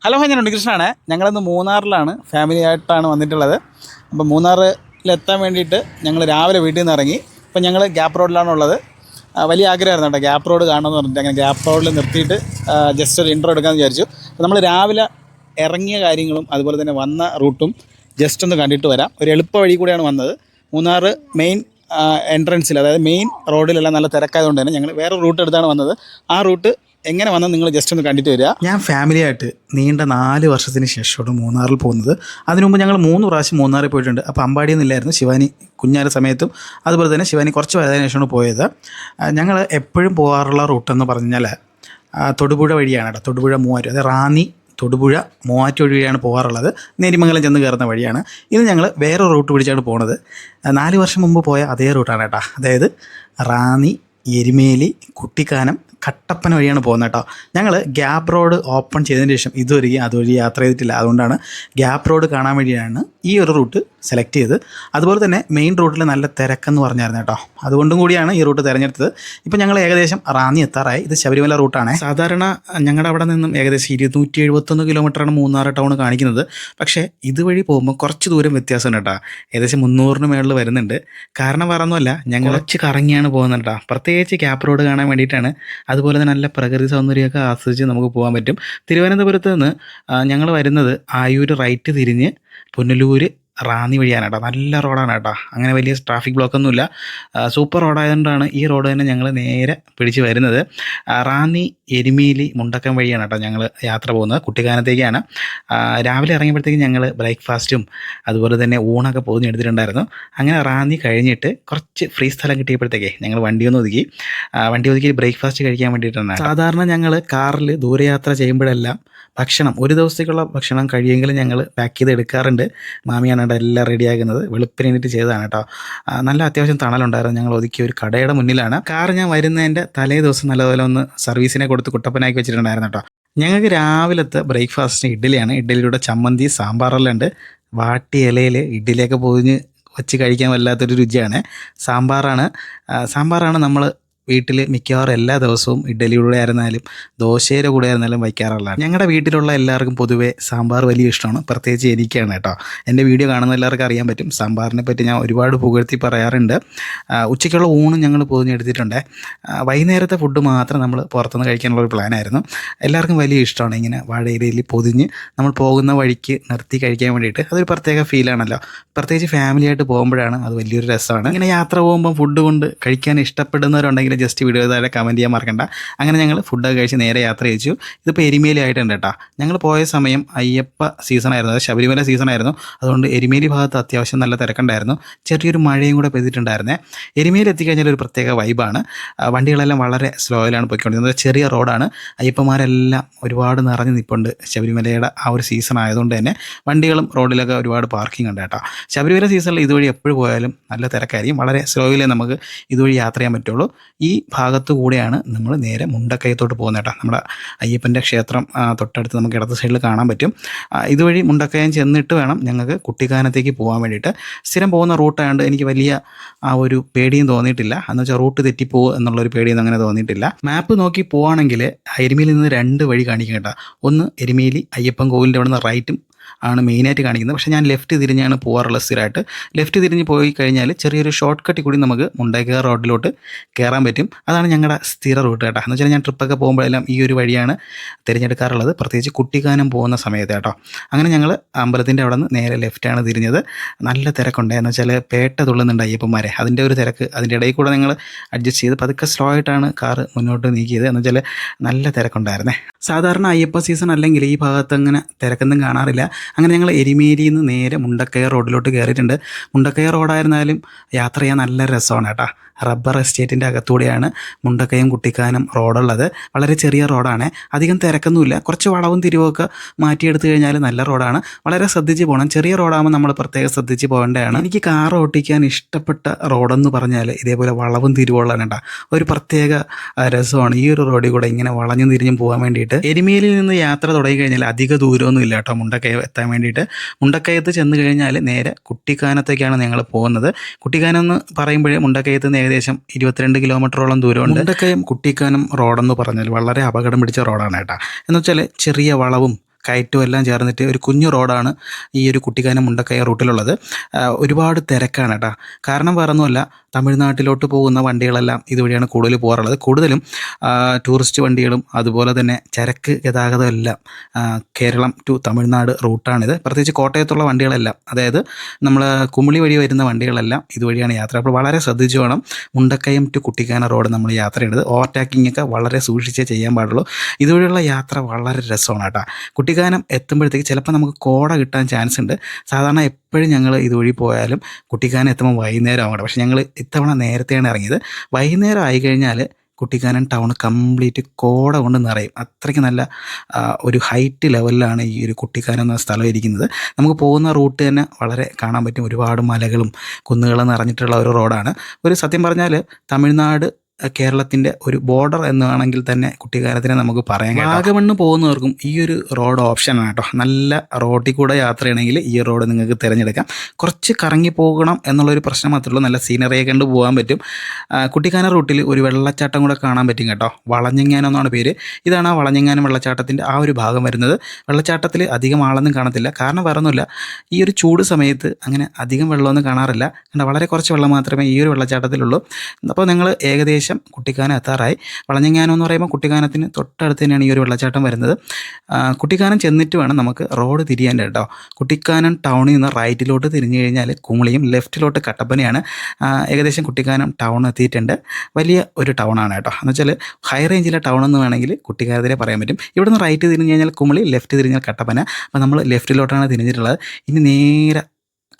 Hello, ഞാൻ ഉണ്ണികൃഷ്ണനാണ്. ഞങ്ങളിന്ന് മൂന്നാറിലാണ് ഫാമിലിയായിട്ടാണ് വന്നിട്ടുള്ളത്. അപ്പോൾ മൂന്നാറിലെത്താൻ വേണ്ടിയിട്ട് ഞങ്ങൾ രാവിലെ വീട്ടിൽ നിന്ന് ഇറങ്ങി. അപ്പോൾ ഞങ്ങൾ ഗ്യാപ്പ് റോഡിലാണുള്ളത്. വലിയ ആഗ്രഹമായിരുന്നു കേട്ടോ ഗ്യാപ്പ് റോഡ് കാണണമെന്ന് പറഞ്ഞിട്ട്. അങ്ങനെ ഗ്യാപ്പ് റോഡിൽ നിർത്തിയിട്ട് ജസ്റ്റ് ഒരു ഇൻട്രോ എടുക്കാമെന്ന് വിചാരിച്ചു. അപ്പോൾ നമ്മൾ രാവിലെ ഇറങ്ങിയ കാര്യങ്ങളും അതുപോലെ തന്നെ വന്ന റൂട്ടും ജസ്റ്റ് ഒന്ന് കണ്ടിട്ട് വരാം. ഒരു എളുപ്പ വഴി കൂടെയാണ് വന്നത്. മൂന്നാർ മെയിൻ എൻട്രൻസിൽ, അതായത് മെയിൻ റോഡിലെല്ലാം നല്ല തിരക്കായതുകൊണ്ട് തന്നെ ഞങ്ങൾ വേറെ റൂട്ട് എടുത്താണ് വന്നത്. ആ റൂട്ട് എങ്ങനെ വന്നാൽ നിങ്ങൾ ജസ്റ്റ് ഒന്ന് കണ്ടിട്ട് വരിക. ഞാൻ ഫാമിലിയായിട്ട് നീണ്ട 4 വർഷത്തിന് ശേഷമാണ് മൂന്നാറിൽ പോകുന്നത്. അതിനു മുമ്പ് ഞങ്ങൾ 3 പ്രാവശ്യം മൂന്നാറിൽ പോയിട്ടുണ്ട്. അപ്പോൾ അമ്പാടിയിൽ നിന്നില്ലായിരുന്നു, ശിവാനി കുഞ്ഞാര സമയത്തും അതുപോലെ തന്നെ ശിവാനി കുറച്ച് വലുതിന് ശേഷമാണ് പോയത്. ഞങ്ങൾ എപ്പോഴും പോകാറുള്ള റൂട്ടെന്ന് പറഞ്ഞാൽ തൊടുപുഴ വഴിയാണ് കേട്ടോ. തൊടുപുഴ മൂവാറ്റും, അതായത് റാന്നി തൊടുപുഴ മൂവാറ്റുപുഴ വഴിയാണ് പോകാറുള്ളത്. നേരിമംഗലം ചെന്ന് കയറുന്ന വഴിയാണ്. ഇത് ഞങ്ങൾ വേറെ റൂട്ട് പിടിച്ചാണ് പോകുന്നത്. 4 വർഷം മുമ്പ് പോയ അതേ റൂട്ടാണ് കേട്ടോ. അതായത് റാന്നി, എരുമേലി, കുട്ടിക്കാനം, കട്ടപ്പന വഴിയാണ് പോകുന്നത് കേട്ടോ. ഞങ്ങൾ ഗ്യാപ്പ് റോഡ് ഓപ്പൺ ചെയ്തതിന് ശേഷം ഇതുവരെ അതുവഴി യാത്ര ചെയ്തിട്ടില്ല. അതുകൊണ്ടാണ് ഗ്യാപ്പ് റോഡ് കാണാൻ വേണ്ടിയാണ് ഈ ഒരു റൂട്ട് സെലക്ട് ചെയ്ത്. അതുപോലെ തന്നെ മെയിൻ റൂട്ടിൽ നല്ല തിരക്കെന്ന് പറഞ്ഞായിരുന്നു കേട്ടോ. അതുകൊണ്ടും കൂടിയാണ് ഈ റൂട്ട് തിരഞ്ഞെടുത്തത്. ഇപ്പം ഞങ്ങൾ ഏകദേശം റാന്നി എത്താറായി. ഇത് ശബരിമല റൂട്ടാണ്. സാധാരണ ഞങ്ങളുടെ അവിടെ നിന്നും ഏകദേശം 271 കിലോമീറ്ററാണ് മൂന്നാർ ടൗൺ കാണിക്കുന്നത്. പക്ഷേ ഇതുവഴി പോകുമ്പോൾ കുറച്ച് ദൂരം വ്യത്യാസമുണ്ട് കേട്ടോ. ഏകദേശം 300-ന് മേളിൽ വരുന്നുണ്ട്. കാരണം വേറൊന്നുമല്ല, ഞങ്ങൾ കുറച്ച് കറങ്ങിയാണ് പോകുന്നത് കേട്ടോ. പ്രത്യേകിച്ച് ഗ്യാപ്പ് റോഡ് കാണാൻ വേണ്ടിയിട്ടാണ്. അതുപോലെ തന്നെ നല്ല പ്രകൃതി സൗന്ദര്യമൊക്കെ ആസ്വദിച്ച് നമുക്ക് പോകാൻ പറ്റും. തിരുവനന്തപുരത്ത് നിന്ന് ഞങ്ങൾ വരുന്നത് ആയൂർ റൈറ്റ് തിരിഞ്ഞ് പുനലൂർ റാന്നി വഴിയാണ് കേട്ടോ. നല്ല റോഡാണ് കേട്ടോ. അങ്ങനെ വലിയ ട്രാഫിക് ബ്ലോക്കൊന്നുമില്ല. സൂപ്പർ റോഡായതുകൊണ്ടാണ് ഈ റോഡ് തന്നെ ഞങ്ങൾ നേരെ പിടിച്ച് വരുന്നത്. റാന്നി, എരുമേലി, മുണ്ടക്കം വഴിയാണ് കേട്ടോ ഞങ്ങൾ യാത്ര പോകുന്നത്. കുട്ടിക്കാനത്തേക്കാണ്. രാവിലെ ഇറങ്ങിയപ്പോഴത്തേക്കും ഞങ്ങൾ ബ്രേക്ക്ഫാസ്റ്റും അതുപോലെ തന്നെ ഊണൊക്കെ പോയി എടുത്തിട്ടുണ്ടായിരുന്നു. അങ്ങനെ റാന്നി കഴിഞ്ഞിട്ട് കുറച്ച് ഫ്രീ സ്ഥലം കിട്ടിയപ്പോഴത്തേക്കേ ഞങ്ങൾ വണ്ടി ഒതുക്കി ബ്രേക്ക്ഫാസ്റ്റ് കഴിക്കാൻ വേണ്ടിയിട്ടാണ്. സാധാരണ ഞങ്ങൾ കാറിൽ ദൂരയാത്ര ചെയ്യുമ്പോഴെല്ലാം ഭക്ഷണം, ഒരു ദിവസത്തേക്കുള്ള ഭക്ഷണം കഴിയുമെങ്കിലും ഞങ്ങൾ പാക്ക് ചെയ്ത് എടുക്കാറുണ്ട്. മാമിയാണ് കേട്ടോ എല്ലാം റെഡിയാക്കുന്നത്. വെളുപ്പിന് വേണ്ടിയിട്ട് ചെയ്തതാണ് കേട്ടോ. നല്ല അത്യാവശ്യം തണലുണ്ടായിരുന്നു. ഞങ്ങൾ ഒതുക്കിയ ഒരു കടയുടെ മുന്നിലാണ്. കാർ ഞാൻ വരുന്നതിൻ്റെ തലേ ദിവസം നല്ലതുപോലെ ഒന്ന് സർവീസിനെ കൊടുത്ത് കുട്ടപ്പനാക്കി വെച്ചിട്ടുണ്ടായിരുന്നു കേട്ടോ. ഞങ്ങൾക്ക് രാവിലത്തെ ബ്രേക്ക്ഫാസ്റ്റിന് ഇഡ്ഡലിയാണ്. ഇഡ്ഡലിയുടെ ചമ്മന്തി, സാമ്പാറെല്ലാം ഉണ്ട്. വാട്ടിയ ഇലയിൽ ഇഡ്ഡലിയൊക്കെ പൊതിഞ്ഞ് വെച്ച് കഴിക്കാൻ വല്ലാത്തൊരു രുചിയാണ്. സാമ്പാറാണ് നമ്മൾ വീട്ടിൽ മിക്കവാറും എല്ലാ ദിവസവും ഇഡ്ഡലിയുടെ ആയിരുന്നാലും ദോശയുടെ കൂടെ ആയിരുന്നാലും വയ്ക്കാറുള്ളതാണ്. ഞങ്ങളുടെ വീട്ടിലുള്ള എല്ലാവർക്കും പൊതുവേ സാമ്പാർ വലിയ ഇഷ്ടമാണ്. പ്രത്യേകിച്ച് എനിക്കാണ് കേട്ടോ. എൻ്റെ വീഡിയോ കാണുന്ന എല്ലാവർക്കും അറിയാൻ പറ്റും. സാമ്പാറിനെ പറ്റി ഞാൻ ഒരുപാട് പുകഴ്ത്തി പറയാറുണ്ട്. ഉച്ചയ്ക്കുള്ള ഊണും ഞങ്ങൾ പൊതിഞ്ഞെടുത്തിട്ടുണ്ട്. വൈകുന്നേരത്തെ ഫുഡ് മാത്രം നമ്മൾ പുറത്തുനിന്ന് കഴിക്കാനുള്ള ഒരു പ്ലാനായിരുന്നു. എല്ലാവർക്കും വലിയ ഇഷ്ടമാണ് ഇങ്ങനെ വാഴയിലയിൽ പൊതിഞ്ഞ് നമ്മൾ പോകുന്ന വഴിക്ക് നിർത്തി കഴിക്കാൻ വേണ്ടിയിട്ട്. അതൊരു പ്രത്യേക ഫീലാണല്ലോ. പ്രത്യേകിച്ച് ഫാമിലിയായിട്ട് പോകുമ്പോഴാണ് അത് വലിയൊരു രസമാണ്. ഇങ്ങനെ യാത്ര പോകുമ്പോൾ ഫുഡ് കൊണ്ട് കഴിക്കാൻ ഇഷ്ടപ്പെടുന്നവരുണ്ടെങ്കിൽ ജസ്റ്റ് വീഡിയോ താഴെ കമൻറ്റ് ചെയ്യാൻ മറക്കണ്ട. അങ്ങനെ ഞങ്ങൾ ഫുഡൊക്കെ കഴിച്ച് നേരെ യാത്ര ചെയ്യിച്ചു. ഇതിപ്പോൾ എരുമേലി ആയിട്ടുണ്ട് കേട്ടോ. ഞങ്ങൾ പോയ സമയം അയ്യപ്പ സീസണായിരുന്നു, അത് ശബരിമല സീസണായിരുന്നു. അതുകൊണ്ട് എരുമേലി ഭാഗത്ത് അത്യാവശ്യം നല്ല തിരക്കുണ്ടായിരുന്നു. ചെറിയൊരു മഴയും കൂടെ പെയ്തിട്ടുണ്ടായിരുന്നേ. എരുമേലി എത്തിക്കഴിഞ്ഞാൽ ഒരു പ്രത്യേക വൈബാണ്. വണ്ടികളെല്ലാം വളരെ സ്ലോയിലാണ് പോയിക്കൊണ്ടിരുന്നത്. ചെറിയ റോഡാണ്. അയ്യപ്പന്മാരെല്ലാം ഒരുപാട് നിറഞ്ഞു നിൽപ്പുണ്ട്. ശബരിമലയുടെ ആ ഒരു സീസൺ ആയതുകൊണ്ട് തന്നെ വണ്ടികളും റോഡിലൊക്കെ ഒരുപാട് പാർക്കിംഗ് ഉണ്ട് കേട്ടോ. ശബരിമല സീസണിൽ ഇതുവഴി എപ്പോഴും പോയാലും നല്ല തിരക്കായിരിക്കും. വളരെ സ്ലോയിലേ നമുക്ക് ഇതുവഴി യാത്ര ചെയ്യാൻ പറ്റുള്ളൂ. ഈ ഭാഗത്തു കൂടെയാണ് നമ്മൾ നേരെ മുണ്ടക്കയത്തോട്ട് പോകുന്നത് കേട്ടോ. നമ്മുടെ അയ്യപ്പൻ്റെ ക്ഷേത്രം തൊട്ടടുത്ത് നമുക്ക് ഇടത്ത് സൈഡിൽ കാണാൻ പറ്റും. ഇതുവഴി മുണ്ടക്കയം ചെന്നിട്ട് വേണം ഞങ്ങൾക്ക് കുട്ടിക്കാനത്തേക്ക് പോകാൻ വേണ്ടിയിട്ട്. സ്ഥിരം പോകുന്ന റൂട്ടായതുകൊണ്ട് എനിക്ക് വലിയ ആ ഒരു പേടിയും തോന്നിയിട്ടില്ല. എന്ന് വെച്ചാൽ റൂട്ട് തെറ്റിപ്പോകും എന്നുള്ളൊരു പേടിയൊന്നും അങ്ങനെ തോന്നിയിട്ടില്ല. മാപ്പ് നോക്കി പോവുകയാണെങ്കിൽ എരുമേലിയിൽ നിന്ന് 2 വഴി കാണിക്കും കേട്ടോ. ഒന്ന് എരുമേലി അയ്യപ്പൻ കോവിലിൻ്റെ അവിടെ നിന്ന് റൈറ്റും ആണ് മെയിനായിട്ട് കാണിക്കുന്നത്. പക്ഷേ ഞാൻ ലെഫ്റ്റ് തിരിഞ്ഞാണ് പോകാറുള്ളത് സ്ഥിരമായിട്ട്. ലെഫ്റ്റ് തിരിഞ്ഞ് പോയി കഴിഞ്ഞാൽ ചെറിയൊരു ഷോർട്ട് കട്ടിൽ കൂടി നമുക്ക് മുണ്ടക്കയ റോഡിലോട്ട് കയറാൻ പറ്റും. അതാണ് ഞങ്ങളുടെ സ്ഥിര റൂട്ട് കേട്ടോ. എന്ന് വെച്ചാൽ ഞാൻ ട്രിപ്പൊക്കെ പോകുമ്പോഴെല്ലാം ഈ ഒരു വഴിയാണ് തിരഞ്ഞെടുക്കാറുള്ളത്, പ്രത്യേകിച്ച് കുട്ടിക്കാനം പോകുന്ന സമയത്ത് കേട്ടോ. അങ്ങനെ ഞങ്ങൾ അമ്പലത്തിൻ്റെ അവിടെ നിന്ന് നേരെ ലെഫ്റ്റാണ് തിരിഞ്ഞത്. നല്ല തിരക്കുണ്ട്. എന്ന് വെച്ചാൽ പേട്ട തുള്ളുന്നുണ്ട് അയ്യപ്പന്മാരെ. അതിൻ്റെ ഒരു തിരക്ക്, അതിൻ്റെ ഇടയിൽ കൂടെ ഞങ്ങൾ അഡ്ജസ്റ്റ് ചെയ്ത് പതുക്കെ സ്ലോ ആയിട്ടാണ് കാറ് മുന്നോട്ട് നീക്കിയത്. എന്ന് വെച്ചാൽ നല്ല തിരക്കുണ്ടായിരുന്നേ. സാധാരണ അയ്യപ്പ സീസൺ അല്ലെങ്കിൽ ഈ ഭാഗത്ത് അങ്ങനെ തിരക്കൊന്നും കാണാറില്ല. അങ്ങനെ ഞങ്ങൾ എരുമേലിയിൽ നിന്ന് നേരെ മുണ്ടക്കയ റോഡിലോട്ട് കയറിയിട്ടുണ്ട്. മുണ്ടക്കയ റോഡായിരുന്നാലും യാത്ര ചെയ്യാൻ നല്ല രസമാണ് കേട്ടോ. റബ്ബർ എസ്റ്റേറ്റിൻ്റെ അകത്തൂടെയാണ് മുണ്ടക്കയം കുട്ടിക്കാനം റോഡുള്ളത്. വളരെ ചെറിയ റോഡാണ്. അധികം തിരക്കൊന്നുമില്ല. കുറച്ച് വളവും തിരിവൊക്കെ മാറ്റിയെടുത്തു കഴിഞ്ഞാൽ നല്ല റോഡാണ്. വളരെ ശ്രദ്ധിച്ച് പോകണം. ചെറിയ റോഡാകുമ്പോൾ നമ്മൾ പ്രത്യേകം ശ്രദ്ധിച്ച് പോകേണ്ടതാണ്. എനിക്ക് കാർ ഓട്ടിക്കാൻ ഇഷ്ടപ്പെട്ട റോഡെന്ന് പറഞ്ഞാൽ ഇതേപോലെ വളവും തിരിവുള്ളതാണ് കേട്ടോ. ഒരു പ്രത്യേക രസമാണ് ഈ ഒരു റോഡിൽ കൂടെ ഇങ്ങനെ വളഞ്ഞും തിരിഞ്ഞും പോകാൻ വേണ്ടിയിട്ട്. എരുമേലിയിൽ നിന്ന് യാത്ര തുടങ്ങി കഴിഞ്ഞാൽ അധിക ദൂരമൊന്നും ഇല്ല കേട്ടോ മുണ്ടക്കയം എത്താൻ വേണ്ടിയിട്ട്. മുണ്ടക്കയത്ത് ചെന്ന് കഴിഞ്ഞാൽ നേരെ കുട്ടിക്കാനത്തേക്കാണ് ഞങ്ങൾ പോകുന്നത്. കുട്ടിക്കാനം എന്ന് പറയുമ്പോഴേ മുണ്ടക്കയത്ത് നിന്ന് ഏകദേശം 22 കിലോമീറ്ററോളം ദൂരമുണ്ട്. മുണ്ടക്കയം കുട്ടിക്കാനം റോഡെന്ന് പറഞ്ഞാൽ വളരെ അപകടം പിടിച്ച റോഡാണ് കേട്ടോ. എന്ന് വെച്ചാൽ ചെറിയ വളവും കയറ്റവും എല്ലാം ചേർന്നിട്ട് ഒരു കുഞ്ഞു റോഡാണ് ഈ ഒരു കുട്ടിക്കാനം മുണ്ടക്കയം റൂട്ടിലുള്ളത്. ഒരുപാട് തിരക്കാണ് കേട്ടോ. കാരണം വേറൊന്നുമല്ല, തമിഴ്നാട്ടിലോട്ട് പോകുന്ന വണ്ടികളെല്ലാം ഇതുവഴിയാണ് കൂടുതൽ പോകാറുള്ളത്. കൂടുതലും ടൂറിസ്റ്റ് വണ്ടികളും അതുപോലെ തന്നെ ചരക്ക് ഗതാഗതം എല്ലാം കേരളം ടു തമിഴ്നാട് റൂട്ടാണിത്. പ്രത്യേകിച്ച് കോട്ടയത്തുള്ള വണ്ടികളെല്ലാം, അതായത് നമ്മൾ കുമിളി വഴി വരുന്ന വണ്ടികളെല്ലാം ഇതുവഴിയാണ് യാത്ര. അപ്പോൾ വളരെ ശ്രദ്ധിച്ചു വേണം മുണ്ടക്കയം ടു കുട്ടിക്കാനം റോഡ് നമ്മൾ യാത്ര ചെയ്യുന്നത്. ഓവർടേക്കിംഗ് ഒക്കെ വളരെ സൂക്ഷിച്ചേ ചെയ്യാൻ പാടുള്ളൂ. ഇതുവഴിയുള്ള യാത്ര വളരെ രസമാണ് കേട്ടോ. കുട്ടിക്കാനം എത്തുമ്പോഴത്തേക്ക് ചിലപ്പോൾ നമുക്ക് കോട കിട്ടാൻ ചാൻസ് ഉണ്ട്. സാധാരണ എപ്പോഴും ഞങ്ങൾ ഇതുവഴി പോയാലും കുട്ടിക്കാനം എത്തുമ്പോൾ വൈകുന്നേരം ആവണം. പക്ഷേ ഞങ്ങൾ ഇത്തവണ നേരത്തെയാണ് ഇറങ്ങിയത്. വൈകുന്നേരം ആയിക്കഴിഞ്ഞാൽ കുട്ടിക്കാനം ടൗൺ കംപ്ലീറ്റ് കോട കൊണ്ട് നിറയും. അത്രയ്ക്ക് നല്ല ഒരു ഹൈറ്റ് ലെവലിലാണ് ഈ ഒരു കുട്ടിക്കാനം എന്ന സ്ഥലം ഇരിക്കുന്നത്. നമുക്ക് പോകുന്ന റൂട്ട് തന്നെ വളരെ കാണാൻ പറ്റും. ഒരുപാട് മലകളും കുന്നുകളും നിറഞ്ഞിട്ടുള്ള ഒരു റോഡാണ്. ഒരു സത്യം പറഞ്ഞാൽ തമിഴ്നാട് കേരളത്തിൻ്റെ ഒരു ബോർഡർ എന്ന് വേണമെങ്കിൽ തന്നെ കുട്ടിക്കാനത്തിനെ നമുക്ക് പറയാം. വാഗമണ്ണ് പോകുന്നവർക്കും ഈ ഒരു റോഡ് ഓപ്ഷനാണ് കേട്ടോ. നല്ല റോഡിൽ കൂടെ യാത്ര ചെയ്യണമെങ്കിൽ ഈ റോഡ് നിങ്ങൾക്ക് തിരഞ്ഞെടുക്കാം. കുറച്ച് കറങ്ങി പോകണം എന്നുള്ളൊരു പ്രശ്നം മാത്രമേ ഉള്ളൂ. നല്ല സീനറിയെ കണ്ട് പോകാൻ പറ്റും. കുട്ടിക്കാനം റൂട്ടിൽ ഒരു വെള്ളച്ചാട്ടം കൂടെ കാണാൻ പറ്റും കേട്ടോ. വളഞ്ഞെങ്ങാനം എന്നാണ് പേര്. ഇതാണ് ആ വളഞ്ഞെങ്ങാനം വെള്ളച്ചാട്ടത്തിൻ്റെ ആ ഒരു ഭാഗം വരുന്നത്. വെള്ളച്ചാട്ടത്തിൽ അധികം ആളൊന്നും കാണത്തില്ല. കാരണം വേറൊന്നുമില്ല, ഈ ഒരു ചൂട് സമയത്ത് അങ്ങനെ അധികം വെള്ളമൊന്നും കാണാറില്ല. കാരണം വളരെ കുറച്ച് വെള്ളം മാത്രമേ ഈ ഒരു വെള്ളച്ചാട്ടത്തിലുള്ളൂ. അപ്പോൾ നിങ്ങൾ ഏകദേശം കുട്ടിക്കാനം എത്താറായി. വളഞ്ഞെങ്ങാനം എന്ന് പറയുമ്പോൾ കുട്ടിക്കാനത്തിന് തൊട്ടടുത്ത് തന്നെയാണ് ഈ ഒരു വെള്ളച്ചാട്ടം വരുന്നത്. കുട്ടിക്കാനം ചെന്നിട്ട് വേണം നമുക്ക് റോഡ് തിരിയാൻ കേട്ടോ. കുട്ടിക്കാനം ടൗണിൽ നിന്ന് റൈറ്റിലോട്ട് തിരിഞ്ഞു കഴിഞ്ഞാൽ കുമിളിയും, ലെഫ്റ്റിലോട്ട് കട്ടപ്പനയാണ്. ഏകദേശം കുട്ടിക്കാനം ടൗൺ എത്തിയിട്ടുണ്ട്. വലിയ ഒരു ടൗണാണ് കേട്ടോ. എന്ന് വെച്ചാൽ ഹൈ റേഞ്ചിലെ ടൗൺ എന്ന് വേണമെങ്കിൽ കുട്ടിക്കാനത്തിനെ പറയാൻ പറ്റും. ഇവിടെ നിന്ന് റൈറ്റ് തിരിഞ്ഞു കഴിഞ്ഞാൽ കുമിളി, ലെഫ്റ്റ് തിരിഞ്ഞാൽ കട്ടപ്പന. അപ്പോൾ നമ്മൾ ലെഫ്റ്റിലോട്ടാണ് തിരിഞ്ഞിട്ടുള്ളത്. ഇനി നേരെ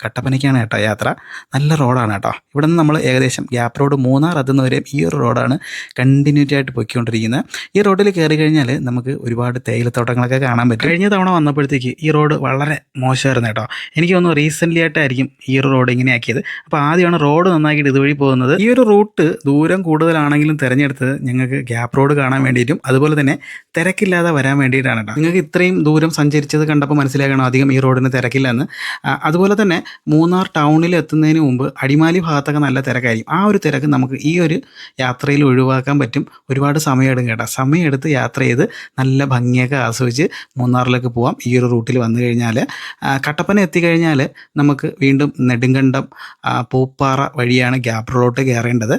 കട്ടപ്പനയ്ക്കാണ് കേട്ടോ യാത്ര. നല്ല റോഡാണ് കേട്ടോ. ഇവിടെ നിന്ന് നമ്മൾ ഏകദേശം ഗ്യാപ്പ് റോഡ് മൂന്നാർ എത്തുന്നവരെയും ഈ ഒരു റോഡാണ് കണ്ടിന്യൂറ്റി ആയിട്ട് പോയിക്കൊണ്ടിരിക്കുന്നത്. ഈ റോഡിൽ കയറി കഴിഞ്ഞാൽ നമുക്ക് ഒരുപാട് തേയിലത്തോട്ടങ്ങളൊക്കെ കാണാൻ പറ്റും. കഴിഞ്ഞ തവണ വന്നപ്പോഴത്തേക്ക് ഈ റോഡ് വളരെ മോശമായിരുന്നു കേട്ടോ. എനിക്ക് തോന്നുന്നു റീസെൻ്റ്ലി ആയിട്ടായിരിക്കും ഈ ഒരു റോഡ് ഇങ്ങനെ ആക്കിയത്. അപ്പോൾ ആദ്യമാണ് റോഡ് നന്നാക്കിയിട്ട് ഇതുവഴി പോകുന്നത്. ഈ ഒരു റൂട്ട് ദൂരം കൂടുതലാണെങ്കിലും തിരഞ്ഞെടുത്തത് ഞങ്ങൾക്ക് ഗ്യാപ്പ് റോഡ് കാണാൻ വേണ്ടിയിട്ടും അതുപോലെ തന്നെ തിരക്കില്ലാതെ വരാൻ വേണ്ടിയിട്ടാണ് കേട്ടോ. നിങ്ങൾക്ക് ഇത്രയും ദൂരം സഞ്ചരിച്ചത് കണ്ടപ്പോൾ മനസ്സിലാക്കണം അധികം ഈ റോഡിന് തിരക്കില്ലെന്ന്. അതുപോലെ തന്നെ മൂന്നാർ ടൗണിൽ എത്തുന്നതിന് മുമ്പ് അടിമാലി ഭാഗത്തൊക്കെ നല്ല തിരക്കായിരിക്കും. ആ ഒരു തിരക്ക് നമുക്ക് ഈ ഒരു യാത്രയിൽ ഒഴിവാക്കാൻ പറ്റും. ഒരുപാട് സമയമെടുക്കും കേട്ടോ. സമയമെടുത്ത് യാത്ര ചെയ്ത് നല്ല ഭംഗിയൊക്കെ ആസ്വദിച്ച് മൂന്നാറിലേക്ക് പോകാം. ഈ ഒരു റൂട്ടിൽ വന്നു കഴിഞ്ഞാൽ കട്ടപ്പന എത്തിക്കഴിഞ്ഞാൽ നമുക്ക് വീണ്ടും നെടുങ്കണ്ടം, പൂപ്പാറ വഴിയാണ് ഗ്യാപ്പ് റോഡ് കയറേണ്ടത്.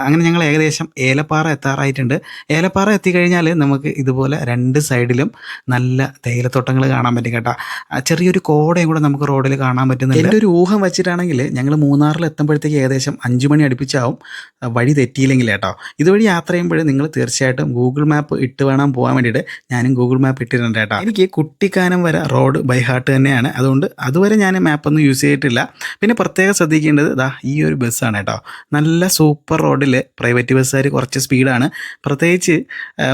അങ്ങനെ ഞങ്ങൾ ഏകദേശം ഏലപ്പാറ എത്താറായിട്ടുണ്ട്. ഏലപ്പാറ എത്തിക്കഴിഞ്ഞാൽ നമുക്ക് ഇതുപോലെ രണ്ട് സൈഡിലും നല്ല തേയിലത്തോട്ടങ്ങൾ കാണാൻ പറ്റും കേട്ടോ. ചെറിയൊരു കോടയും കൂടെ നമുക്ക് റോഡിൽ കാണാൻ പറ്റുന്നുണ്ട്. എൻ്റെ ഒരു ഊഹം വെച്ചിട്ടാണെങ്കിൽ ഞങ്ങൾ മൂന്നാറിൽ എത്തുമ്പോഴത്തേക്ക് ഏകദേശം 5 മണി അടുപ്പിച്ചാവും, വഴി തെറ്റിയില്ലെങ്കിൽ കേട്ടോ. ഇതുവഴി യാത്ര ചെയ്യുമ്പോൾ നിങ്ങൾ തീർച്ചയായിട്ടും ഗൂഗിൾ മാപ്പ് ഇട്ട് വേണം പോകാൻ വേണ്ടിയിട്ട്. ഞാനും ഗൂഗിൾ മാപ്പ് ഇട്ടിട്ടുണ്ട് കേട്ടോ. എനിക്ക് കുട്ടിക്കാനം വരെ റോഡ് ബൈ ഹാർട്ട് തന്നെയാണ്. അതുകൊണ്ട് അതുവരെ ഞാൻ മാപ്പൊന്നും യൂസ് ചെയ്തിട്ടില്ല. പിന്നെ പ്രത്യേകം ശ്രദ്ധിക്കേണ്ടത് ഈ ഒരു ബസ്സാണ് കേട്ടോ. നല്ല സൂപ്പർ റോഡിൽ പ്രൈവറ്റ് ബസ്സുകാർ കുറച്ച് സ്പീഡാണ്. പ്രത്യേകിച്ച്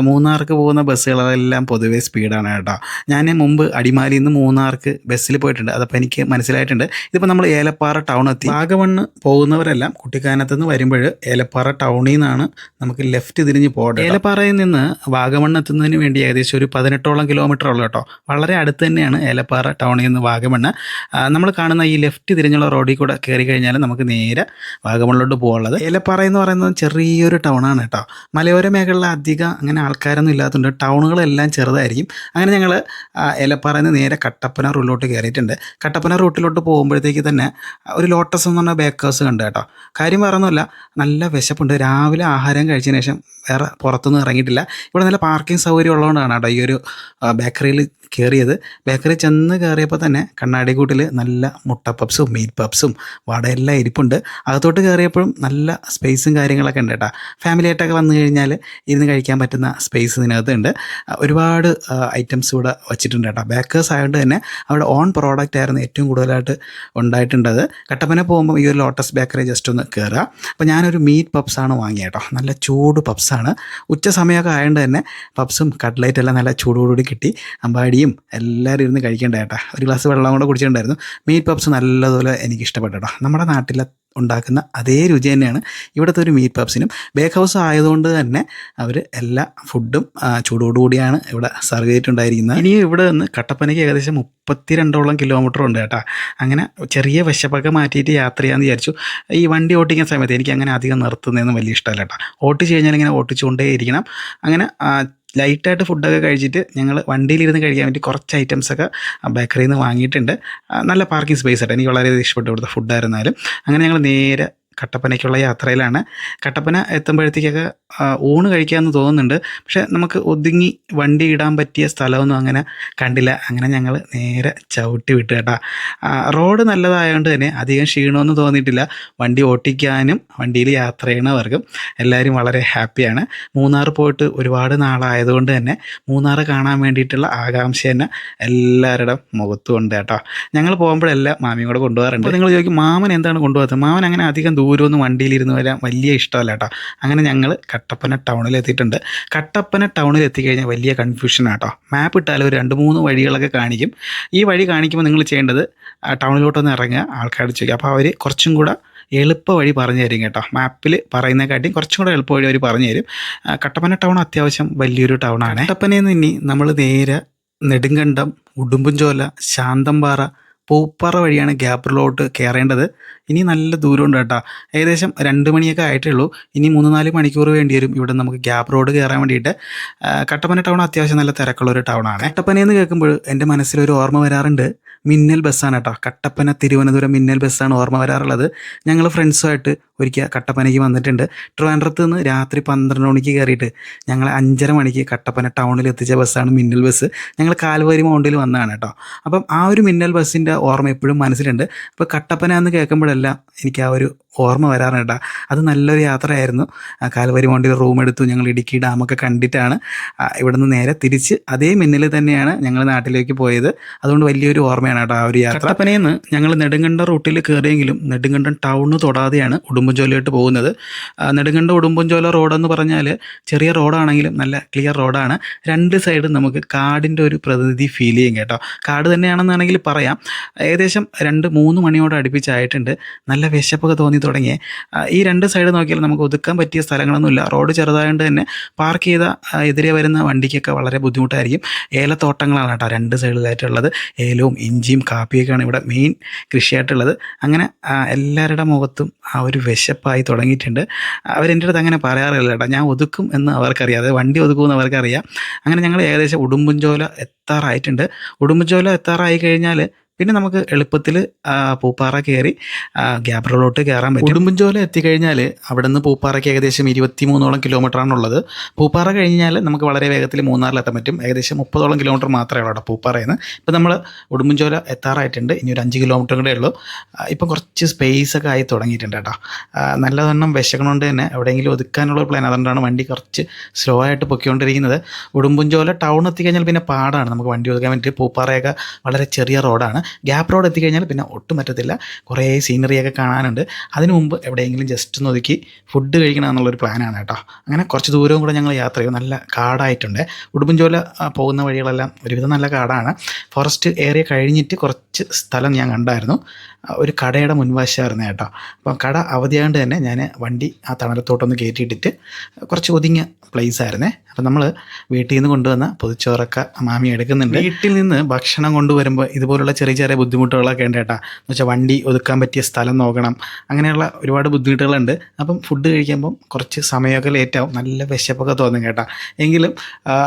മൂന്നാർക്ക് പോകുന്ന ബസ്സുകളെല്ലാം പൊതുവേ സ്പീഡാണ് കേട്ടോ. ഞാൻ മുമ്പ് അടിമാലിയിൽ നിന്ന് മൂന്നാർക്ക് ബസ്സിൽ പോയിട്ടുണ്ട്. അതപ്പോൾ എനിക്ക് മനസ്സിലായിട്ടുണ്ട്. ഇതിപ്പോൾ നമ്മൾ ഏലപ്പാറ ടൗൺ എത്തി. വാഗമണ്ണ് പോകുന്നവരെല്ലാം കുട്ടിക്കാനത്ത് നിന്ന് വരുമ്പോൾ ഏലപ്പാറ ടൗണിൽ നിന്നാണ് നമുക്ക് ലെഫ്റ്റ് തിരിഞ്ഞ് പോകേണ്ടത്. ഏലപ്പാറയിൽ നിന്ന് വാഗമണ്ണ് എത്തുന്നതിന് വേണ്ടി ഏകദേശം ഒരു 18ഓളം കിലോമീറ്റർ ഉള്ളൂ കേട്ടോ. വളരെ അടുത്ത് തന്നെയാണ് ഏലപ്പാറ ടൗണിൽ നിന്ന് വാഗമണ്ണ്. നമ്മൾ കാണുന്ന ഈ ലെഫ്റ്റ് തിരിഞ്ഞുള്ള റോഡിൽ കൂടെ കയറി കഴിഞ്ഞാൽ നമുക്ക് നേരെ വാഗമണ്ണിലോട്ട് പോകാനുള്ളത്. ഏലപ്പാറ എന്ന് പറയുന്നത് ചെറിയൊരു ടൗണാണ് കേട്ടോ. മലയോര മേഖലയിൽ അധികം അങ്ങനെ ആൾക്കാരൊന്നും ഇല്ലാത്തതുകൊണ്ട് ടൗണുകളെല്ലാം ചെറുതായിരിക്കും. അങ്ങനെ ഞങ്ങൾ ഏലപ്പാറയിൽ നിന്ന് നേരെ കട്ടപ്പന റൂട്ടിലോട്ട് കയറിയിട്ടുണ്ട്. കട്ടപ്പന റൂട്ടിലോട്ട് പോകുമ്പോഴത്തേക്ക് തന്നെ ഒരു ലോട്ടസ് എന്ന് പറഞ്ഞ ബേക്കേഴ്സ് കണ്ടു കേട്ടോ. കാര്യം വേറൊന്നുമില്ല, നല്ല വിശപ്പുണ്ട്. രാവിലെ ആഹാരം കഴിച്ചതിന് ശേഷം വേറെ പുറത്തൊന്നും ഇറങ്ങിയിട്ടില്ല. ഇവിടെ നല്ല പാർക്കിംഗ് സൗകര്യം ഉള്ളതുകൊണ്ടാണ് കേട്ടോ ഈ ഒരു ബേക്കറിയിൽ കയറിയത്. ബേക്കറി ചെന്ന് കയറിയപ്പോൾ തന്നെ കണ്ണാടിക്കൂട്ടിൽ നല്ല മുട്ട പപ്സും മീറ്റ് പപ്സും വടയെല്ലാം ഇരിപ്പുണ്ട്. അകത്തോട്ട് കയറിയപ്പോഴും നല്ല സ്പേസും കാര്യങ്ങളൊക്കെ ഉണ്ട് കേട്ടോ. ഫാമിലി ആയിട്ടൊക്കെ വന്നു കഴിഞ്ഞാൽ ഇരുന്ന് കഴിക്കാൻ പറ്റുന്ന സ്പേസ് ഇതിനകത്തുണ്ട്. ഒരുപാട് ഐറ്റംസ് ഇവിടെ വച്ചിട്ടുണ്ട് കേട്ടോ. ബേക്കേഴ്സ് ആയതുകൊണ്ട് തന്നെ അവിടെ ഓൺ പ്രോഡക്റ്റ് ആയിരുന്നു ഏറ്റവും കൂടുതലായിട്ട് ഉണ്ടായിട്ടുണ്ടത്. കട്ടപ്പന പോകുമ്പോൾ ഈ ഒരു ലോട്ടസ് ബേക്കറി ജസ്റ്റ് ഒന്ന് കയറുക. അപ്പോൾ ഞാനൊരു മീറ്റ് പപ്സാണ് വാങ്ങിയത് കേട്ടോ. നല്ല ചൂട് പപ്സാണ്. ഉച്ച സമയമൊക്കെ ആയതുകൊണ്ട് തന്നെ പപ്സും കട്ട്ലൈറ്റ് എല്ലാം നല്ല ചൂടോടുകൂടി കിട്ടി. അമ്പാടിയും എല്ലാവരും ഇരുന്ന് കഴിക്കേണ്ട കേട്ടോ. ഒരു ഗ്ലാസ് വെള്ളം കൂടെ കുടിച്ചിട്ടുണ്ടായിരുന്നു. മീറ്റ് പപ്സ് നല്ലതുപോലെ എനിക്ക് ഇഷ്ടപ്പെട്ടു കേട്ടോ. നമ്മുടെ നാട്ടിലെ ഉണ്ടാക്കുന്ന അതേ രുചി തന്നെയാണ് ഇവിടുത്തെ ഒരു മീറ്റ് പപ്സിനും. ബേക്ക് ഹൗസ് ആയതുകൊണ്ട് തന്നെ അവർ എല്ലാ ഫുഡും ചൂടോടുകൂടിയാണ് ഇവിടെ സർവ് ചെയ്തിട്ടുണ്ടായിരിക്കുന്നത്. ഇനിയും ഇവിടെ നിന്ന് കട്ടപ്പനയ്ക്ക് ഏകദേശം 32ഓളം കിലോമീറ്റർ ഉണ്ട് കേട്ടോ. അങ്ങനെ ചെറിയ വിശപ്പൊക്കെ മാറ്റിയിട്ട് യാത്ര ചെയ്യാമെന്ന് വിചാരിച്ചു. ഈ വണ്ടി ഓട്ടിക്കുന്ന സമയത്ത് എനിക്ക് അങ്ങനെ അധികം നിർത്തുന്നതൊന്നും വലിയ ഇഷ്ടമല്ല കേട്ടോ. ഓട്ടിച്ച് കഴിഞ്ഞാൽ ഇങ്ങനെ ഓട്ടിച്ചുകൊണ്ടേ ഇരിക്കണം. അങ്ങനെ ലൈറ്റായിട്ട് ഫുഡൊക്കെ കഴിച്ചിട്ട് ഞങ്ങൾ വണ്ടിയിലിരുന്ന് കഴിക്കാൻ വേണ്ടി കുറച്ച് ഐറ്റംസൊക്കെ ബേക്കറിയിൽ നിന്ന് വാങ്ങിയിട്ടുണ്ട്. നല്ല പാർക്കിംഗ് സ്പേസ് ആയിട്ട് എനിക്ക് വളരെയധികം ഇഷ്ടപ്പെട്ടു ഇവിടുത്തെ ഫുഡായിരുന്നാലും. അങ്ങനെ ഞങ്ങൾ നേരെ കട്ടപ്പനയ്ക്കുള്ള യാത്രയിലാണ്. കട്ടപ്പന എത്തുമ്പോഴത്തേക്കൊക്കെ ഊണ് കഴിക്കാമെന്ന് തോന്നുന്നുണ്ട്. പക്ഷേ നമുക്ക് ഒതുങ്ങി വണ്ടി ഇടാൻ പറ്റിയ സ്ഥലമൊന്നും അങ്ങനെ കണ്ടില്ല. അങ്ങനെ ഞങ്ങൾ നേരെ ചവിട്ടി വിട്ടു കേട്ടോ. റോഡ് നല്ലതായതുകൊണ്ട് തന്നെ അധികം ക്ഷീണമൊന്നും തോന്നിയിട്ടില്ല. വണ്ടി ഓട്ടിക്കാനും വണ്ടിയിൽ യാത്ര ചെയ്യണവർക്കും എല്ലാവരും വളരെ ഹാപ്പിയാണ്. മൂന്നാർ പോയിട്ട് ഒരുപാട് നാളായതുകൊണ്ട് തന്നെ മൂന്നാർ കാണാൻ വേണ്ടിയിട്ടുള്ള ആകാംക്ഷ തന്നെ എല്ലാവരുടെ മുഖത്തും ഉണ്ട് കേട്ടോ. ഞങ്ങൾ പോകുമ്പോഴെല്ലാം മാമിയും കൂടെ കൊണ്ടുപോകാറുണ്ട്. നിങ്ങൾ ചോദിക്കും മാമൻ എന്താണ് കൊണ്ടുപോകാത്തത്? മാമൻ അങ്ങനെ അധികം ദൂരമൊന്നും വണ്ടിയിലിരുന്ന് വരാൻ വലിയ ഇഷ്ടമല്ല കേട്ടോ. അങ്ങനെ ഞങ്ങൾ കട്ടപ്പന ടൗണിൽ എത്തിയിട്ടുണ്ട്. കട്ടപ്പന ടൗണിൽ എത്തിക്കഴിഞ്ഞാൽ വലിയ കൺഫ്യൂഷനാണ് കേട്ടോ. മാപ്പ് ഇട്ടാൽ ഒരു 2-3 വഴികളൊക്കെ കാണിക്കും. ഈ വഴി കാണിക്കുമ്പോൾ നിങ്ങൾ ചെയ്യേണ്ടത് ടൗണിലോട്ടൊന്ന് ഇറങ്ങുക, ആൾക്കാർ ചോദിക്കുക. അപ്പോൾ അവർ കുറച്ചും കൂടെ എളുപ്പ വഴി പറഞ്ഞു തരും കേട്ടോ. മാപ്പിൽ പറയുന്നതിനെക്കാട്ടിയും കുറച്ചും കൂടെ എളുപ്പ വഴി അവർ പറഞ്ഞു തരും. കട്ടപ്പന ടൗൺ അത്യാവശ്യം വലിയൊരു ടൗണാണ്. കട്ടപ്പനയിൽ നിന്ന് ഇനി നമ്മൾ നേരെ നെടുങ്കണ്ടം, ഉടുമ്പൻചോല, ശാന്തമ്പാറ, പൂപ്പാറ വഴിയാണ് ഗ്യാപ്പ് റോഡ് കയറേണ്ടത്. ഇനി നല്ല ദൂരമുണ്ട് കേട്ടോ. ഏകദേശം 2 മണിയൊക്കെ ആയിട്ടേ ഉള്ളൂ. ഇനി 3-4 മണിക്കൂർ വേണ്ടി വരും ഇവിടെ നമുക്ക് ഗ്യാപ്പ് റോഡ് കയറാൻ വേണ്ടിയിട്ട്. കട്ടപ്പന ടൗൺ അത്യാവശ്യം നല്ല തിരക്കുള്ളൊരു ടൗണാണ്. കട്ടപ്പനയെന്ന് കേൾക്കുമ്പോൾ എൻ്റെ മനസ്സിലൊരു ഓർമ്മ വരാറുണ്ട്. മിന്നൽ ബസ്സാണ് കേട്ടോ. കട്ടപ്പന തിരുവനന്തപുരം മിന്നൽ ബസ്സാണ് ഓർമ്മ വരാറുള്ളത്. ഞങ്ങൾ ഫ്രണ്ട്സുമായിട്ട് ഒരിക്കൽ കട്ടപ്പനയ്ക്ക് വന്നിട്ടുണ്ട്. ട്രിവാൻഡ്രത്ത് നിന്ന് രാത്രി 12 മണിക്ക് കയറിയിട്ട് ഞങ്ങൾ 5:30 മണിക്ക് കട്ടപ്പന ടൗണിൽ എത്തിച്ച ബസ്സാണ് മിന്നൽ ബസ്. ഞങ്ങൾ കാൽവരി മൗണ്ടിൽ വന്നതാണ് കേട്ടോ. അപ്പം ആ ഒരു മിന്നൽ ബസ്സിൻ്റെ ഓർമ്മ എപ്പോഴും മനസ്സിലുണ്ട്. അപ്പോൾ കട്ടപ്പന എന്ന് കേൾക്കുമ്പോഴെല്ലാം എനിക്ക് ആ ഒരു ഓർമ്മ വരാറുണ്ട് കേട്ടോ. അത് നല്ലൊരു യാത്രയായിരുന്നു. കാൽവരി മൗണ്ടിൽ റൂം എടുത്തു. ഞങ്ങൾ ഇടുക്കി ഡാമൊക്കെ കണ്ടിട്ടാണ് ഇവിടെ നിന്ന് നേരെ തിരിച്ച് അതേ മിന്നൽ തന്നെയാണ് ഞങ്ങൾ നാട്ടിലേക്ക് പോയത്. അതുകൊണ്ട് വലിയൊരു ഓർമ്മയാണ് കേട്ടോ ആ ഒരു യാത്ര. കട്ടപ്പനയിൽ നിന്ന് ഞങ്ങൾ നെടുങ്കണ്ടം റൂട്ടിൽ കയറിയെങ്കിലും നെടുങ്കണ്ടം ടൗണ് തൊടാതെയാണ് ഉടുമ്പൻചോലയായിട്ട് പോകുന്നത്. നെടുങ്കണ്ടം ഉടുമ്പൻചോല റോഡെന്ന് പറഞ്ഞാൽ ചെറിയ റോഡാണെങ്കിലും നല്ല ക്ലിയർ റോഡാണ്. 2 സൈഡും നമുക്ക് കാടിൻ്റെ ഒരു പ്രതിനിധി ഫീൽ ചെയ്യും കേട്ടോ. കാട് തന്നെയാണെന്നാണെങ്കിൽ പറയാം. ഏകദേശം 2-3 മണിയോട് അടുപ്പിച്ചായിട്ടുണ്ട്. നല്ല വിശപ്പൊക്കെ തോന്നി തുടങ്ങിയേ. ഈ 2 സൈഡ് നോക്കിയാൽ നമുക്ക് ഒതുക്കാൻ പറ്റിയ സ്ഥലങ്ങളൊന്നുമില്ല. റോഡ് ചെറുതായതുകൊണ്ട് തന്നെ പാർക്ക് ചെയ്ത എതിരെ വരുന്ന വണ്ടിക്കൊക്കെ വളരെ ബുദ്ധിമുട്ടായിരിക്കും. ഏലത്തോട്ടങ്ങളാണ് കേട്ടോ 2 സൈഡിലായിട്ടുള്ളത്. ഏലവും ഇഞ്ചിയും കാപ്പിയൊക്കെയാണ് ഇവിടെ മെയിൻ കൃഷിയായിട്ടുള്ളത്. അങ്ങനെ എല്ലാവരുടെ മുഖത്തും ആ ഒരു വിശപ്പായി തുടങ്ങിയിട്ടുണ്ട്. അവരെൻ്റെ അടുത്ത് അങ്ങനെ പറയാറില്ല കേട്ടോ. ഞാൻ ഒതുക്കും എന്ന് അവർക്കറിയാം. അത് വണ്ടി ഒതുക്കുമെന്ന് അവർക്കറിയാം. അങ്ങനെ ഞങ്ങൾ ഏകദേശം ഉടുമ്പൻചോല എത്താറായിട്ടുണ്ട്. ഉടുമ്പൻചോല എത്താറായി കഴിഞ്ഞാൽ പിന്നെ നമുക്ക് എളുപ്പത്തിൽ പൂപ്പാറ കയറി ഗ്യാപ്പ് റോഡിലോട്ട് കയറാൻ പറ്റും. ഉടുമ്പൻചോല എത്തിക്കഴിഞ്ഞാൽ അവിടെ നിന്ന് പൂപ്പാറയ്ക്ക് ഏകദേശം 23ഓളം കിലോമീറ്ററാണുള്ളത്. പൂപ്പാറ കഴിഞ്ഞാൽ നമുക്ക് വളരെ വേഗത്തിൽ മൂന്നാറിലെത്താൻ പറ്റും. ഏകദേശം 30ഓളം കിലോമീറ്റർ മാത്രമേ ഉള്ളൂ കേട്ടോ പൂപ്പാറയിൽ നിന്ന്. ഇപ്പം നമ്മൾ ഉടുമ്പൻചോല എത്താറായിട്ടുണ്ട്. ഇനി ഒരു 5 കിലോമീറ്റർ കൂടെ ഉള്ളൂ. ഇപ്പം കുറച്ച് സ്പേസൊക്കെ ആയി തുടങ്ങിയിട്ടുണ്ട് കേട്ടോ. നല്ലവണ്ണം വിശക്കണോണ്ട് തന്നെ എവിടെയെങ്കിലും ഒതുക്കാനുള്ള പ്ലാൻ. അതുകൊണ്ടാണ് വണ്ടി കുറച്ച് സ്ലോ ആയിട്ട് പൊയ്ക്കൊണ്ടിരിക്കുന്നത്. ഉടുമ്പൻചോല ടൗൺ എത്തിക്കഴിഞ്ഞാൽ പിന്നെ പാടാണ് നമുക്ക് വണ്ടി ഒതുക്കാൻ വേണ്ടിയിട്ട്. പൂപ്പാറയൊക്കെ വളരെ ചെറിയ റോഡാണ്. ഗ്യാപ്പ് റോഡ് എത്തിക്കഴിഞ്ഞാൽ പിന്നെ ഒട്ടും പറ്റത്തില്ല. കുറേ സീനറിയൊക്കെ കാണാനുണ്ട്. അതിനു മുമ്പ് എവിടെയെങ്കിലും ജസ്റ്റ് ഒന്ന് ഒതുക്കി ഫുഡ് കഴിക്കണം എന്നുള്ളൊരു പ്ലാനാണ് കേട്ടോ. അങ്ങനെ കുറച്ച് ദൂരവും കൂടെ ഞങ്ങൾ യാത്ര ചെയ്യും. നല്ല കാടായിട്ടുണ്ട്. ഉടുമ്പൻചോല പോകുന്ന വഴികളെല്ലാം ഒരുവിധം നല്ല കാടാണ്. ഫോറസ്റ്റ് ഏരിയ കഴിഞ്ഞിട്ട് കുറച്ച് സ്ഥലം ഞാൻ കണ്ടായിരുന്നു. ഒരു കടയുടെ മുൻവശമായിരുന്നു കേട്ടോ. അപ്പം കട അവധിയായതുകൊണ്ട് തന്നെ ഞാൻ വണ്ടി ആ തണലത്തോട്ടൊന്ന് കയറ്റിയിട്ടിട്ട് കുറച്ച് ഒതുങ്ങിയ പ്ലേസ് ആയിരുന്നേ. അപ്പം നമ്മൾ വീട്ടിൽ നിന്ന് കൊണ്ടുവന്ന പൊതിച്ചോറൊക്കെ മാമി എടുക്കുന്നുണ്ട്. വീട്ടിൽ നിന്ന് ഭക്ഷണം കൊണ്ടുവരുമ്പോൾ ഇതുപോലുള്ള ചെറിയ ചെറിയ ബുദ്ധിമുട്ടുകളൊക്കെ ഉണ്ട് കേട്ടോ. എന്ന് വെച്ചാൽ വണ്ടി ഒതുക്കാൻ പറ്റിയ സ്ഥലം നോക്കണം. അങ്ങനെയുള്ള ഒരുപാട് ബുദ്ധിമുട്ടുകളുണ്ട്. അപ്പം ഫുഡ് കഴിക്കുമ്പം കുറച്ച് സമയമൊക്കെ ലേറ്റാവും. നല്ല വിശപ്പൊക്കെ തോന്നും കേട്ടോ. എങ്കിലും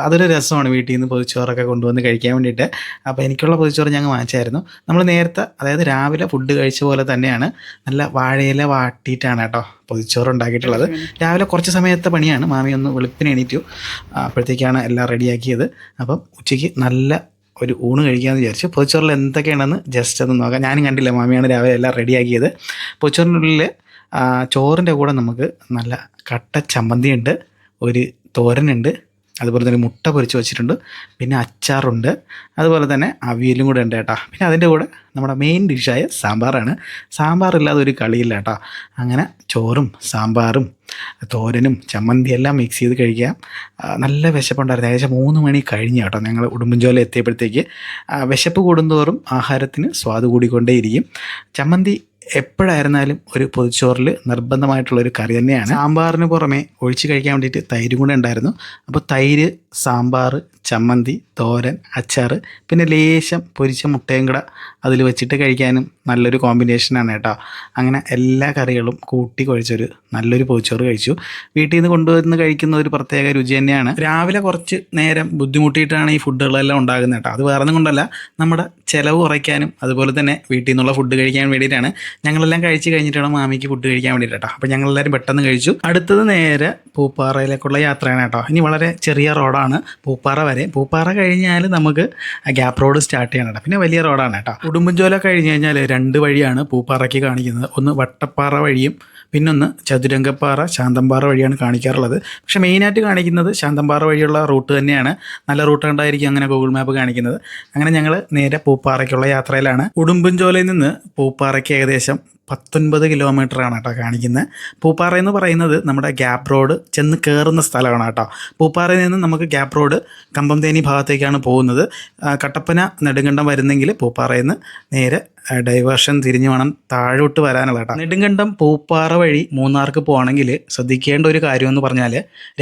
അതൊരു രസമാണ് വീട്ടിൽ നിന്ന് പൊതിച്ചോറൊക്കെ കൊണ്ടുവന്ന് കഴിക്കാൻ വേണ്ടിയിട്ട്. അപ്പോൾ എനിക്കുള്ള പൊതിച്ചോറ് ഞങ്ങൾ വാങ്ങിച്ചായിരുന്നു. നമ്മൾ നേരത്തെ അതായത് രാവിലെ ഫുഡ് കഴിച്ച പോലെ തന്നെയാണ്. നല്ല വാഴയില വാട്ടിയിട്ടാണ് കേട്ടോ പൊതിച്ചോറ് ഉണ്ടാക്കിയിട്ടുള്ളത്. രാവിലെ കുറച്ച് സമയത്തെ പണിയാണ്. മാമി ഒന്ന് വെളുപ്പിന് എണീറ്റു. അപ്പോഴത്തേക്കാണ് എല്ലാം റെഡിയാക്കിയത്. അപ്പം ഉച്ചയ്ക്ക് നല്ല ഒരു ഊണ് കഴിക്കാമെന്ന് വിചാരിച്ചു. പൊതിച്ചോറിൽ എന്തൊക്കെയാണെന്ന് ജസ്റ്റ് ഒന്ന് നോക്കാം. ഞാനും കണ്ടില്ല, മാമിയാണ് രാവിലെ എല്ലാം റെഡിയാക്കിയത്. പൊതിച്ചോറിനുള്ളിൽ ചോറിൻ്റെ കൂടെ നമുക്ക് നല്ല കട്ട ചമ്മന്തിയുണ്ട്, ഒരു തോരനുണ്ട്, അതുപോലെ തന്നെ മുട്ട പൊരിച്ച് വെച്ചിട്ടുണ്ട്, പിന്നെ അച്ചാറുണ്ട്, അതുപോലെ തന്നെ അവിയലും കൂടെ ഉണ്ട് കേട്ടോ. പിന്നെ അതിൻ്റെ കൂടെ നമ്മുടെ മെയിൻ ഡിഷായ സാമ്പാറാണ്. സാമ്പാറില്ലാതെ ഒരു കളിയില്ല കേട്ടോ. അങ്ങനെ ചോറും സാമ്പാറും തോരനും ചമ്മന്തി എല്ലാം മിക്സ് ചെയ്ത് കഴിക്കാം. നല്ല വിശപ്പുണ്ടായിരുന്നു. ഏകദേശം 3 മണി കഴിഞ്ഞു കേട്ടോ ഞങ്ങൾ ഉടുമ്പൻചോല എത്തിയപ്പോഴത്തേക്ക്. വിശപ്പ് കൂടുന്തോറും ആഹാരത്തിന് സ്വാദ് കൂടിക്കൊണ്ടേയിരിക്കും. ചമ്മന്തി എപ്പോഴായിരുന്നാലും ഒരു പൊതിച്ചോറിൽ നിർബന്ധമായിട്ടുള്ളൊരു കറി തന്നെയാണ്. സാമ്പാറിന് പുറമെ ഒഴിച്ച് കഴിക്കാൻ വേണ്ടിയിട്ട് തൈരും കൂടെ ഉണ്ടായിരുന്നു. അപ്പോൾ തൈര്, സാമ്പാർ, ചമ്മന്തി, തോരൻ, അച്ചാർ, പിന്നെ ലേശം പൊരിച്ച മുട്ടയും കൂടെ അതിൽ വെച്ചിട്ട് കഴിക്കാനും നല്ലൊരു കോമ്പിനേഷനാണ് കേട്ടോ. അങ്ങനെ എല്ലാ കറികളും കൂട്ടി കുഴച്ചൊരു നല്ലൊരു പൊതിച്ചോറ് കഴിച്ചു. വീട്ടിൽ നിന്ന് കൊണ്ടുവന്ന് കഴിക്കുന്ന ഒരു പ്രത്യേക രുചി തന്നെയാണ്. രാവിലെ കുറച്ച് നേരം ബുദ്ധിമുട്ടിയിട്ടാണ് ഈ ഫുഡുകളെല്ലാം ഉണ്ടാകുന്നത് കേട്ടോ. അത് വേറെ ഒന്നും കൊണ്ടല്ല, നമ്മുടെ ചിലവ് കുറയ്ക്കാനും അതുപോലെ തന്നെ വീട്ടിൽ നിന്നുള്ള ഫുഡ് കഴിക്കാൻ വേണ്ടിയിട്ടാണ്. ഞങ്ങളെല്ലാം കഴിച്ച് കഴിഞ്ഞിട്ടാണ് മാമിക്ക് ഫുഡ് കഴിക്കാൻ വേണ്ടിയിട്ട് കേട്ടോ. അപ്പോൾ ഞങ്ങളെല്ലാവരും പെട്ടെന്ന് കഴിച്ചു. അടുത്തത് നേരെ പൂപ്പാറയിലേക്കുള്ള യാത്രയാണ് കേട്ടോ. ഇനി വളരെ ചെറിയ റോഡാണ് പൂപ്പാറ വരെ. പൂപ്പാറ കഴിഞ്ഞാൽ നമുക്ക് ഗ്യാപ്പ് റോഡ് സ്റ്റാർട്ട് ചെയ്യണം കേട്ടോ. പിന്നെ വലിയ റോഡാണ് കേട്ടോ. ഉടുമ്പൻചോല കഴിഞ്ഞ് കഴിഞ്ഞാൽ 2 വഴിയാണ് പൂപ്പാറയ്ക്ക് കാണിക്കുന്നത്. ഒന്ന് വട്ടപ്പാറ വഴിയും പിന്നൊന്ന് ചതുരംഗപ്പാറ ശാന്തമ്പാറ വഴിയാണ് കാണിക്കാറുള്ളത്. പക്ഷേ മെയിനായിട്ട് കാണിക്കുന്നത് ശാന്തമ്പാറ വഴിയുള്ള റൂട്ട് തന്നെയാണ്. നല്ല റൂട്ട് ഉണ്ടായിരിക്കും അങ്ങനെ ഗൂഗിൾ മാപ്പ് കാണിക്കുന്നത്. അങ്ങനെ ഞങ്ങൾ നേരെ പൂപ്പാറയ്ക്കുള്ള യാത്രയിലാണ്. ഉടുമ്പൻചോലയിൽ നിന്ന് പൂപ്പാറയ്ക്ക് ഏകദേശം 19 കിലോമീറ്ററാണ് കേട്ടോ കാണിക്കുന്നത്. പൂപ്പാറ എന്ന് പറയുന്നത് നമ്മുടെ ഗ്യാപ്പ് റോഡ് ചെന്ന് കയറുന്ന സ്ഥലമാണ് കേട്ടോ. പൂപ്പാറയിൽ നിന്ന് നമുക്ക് ഗ്യാപ്പ് റോഡ് കമ്പംതേനി ഭാഗത്തേക്കാണ് പോകുന്നത്. കട്ടപ്പന നെടുങ്കണ്ടം വരുന്നെങ്കിൽ പൂപ്പാറയിൽ നിന്ന് നേരെ ഡൈവേർഷൻ തിരിഞ്ഞ് വേണം താഴോട്ട് വരാനുള്ള കേട്ടോ. നെടുങ്കണ്ടം പൂപ്പാറ വഴി മൂന്നാർക്ക് പോകണമെങ്കിൽ ശ്രദ്ധിക്കേണ്ട ഒരു കാര്യമെന്ന് പറഞ്ഞാൽ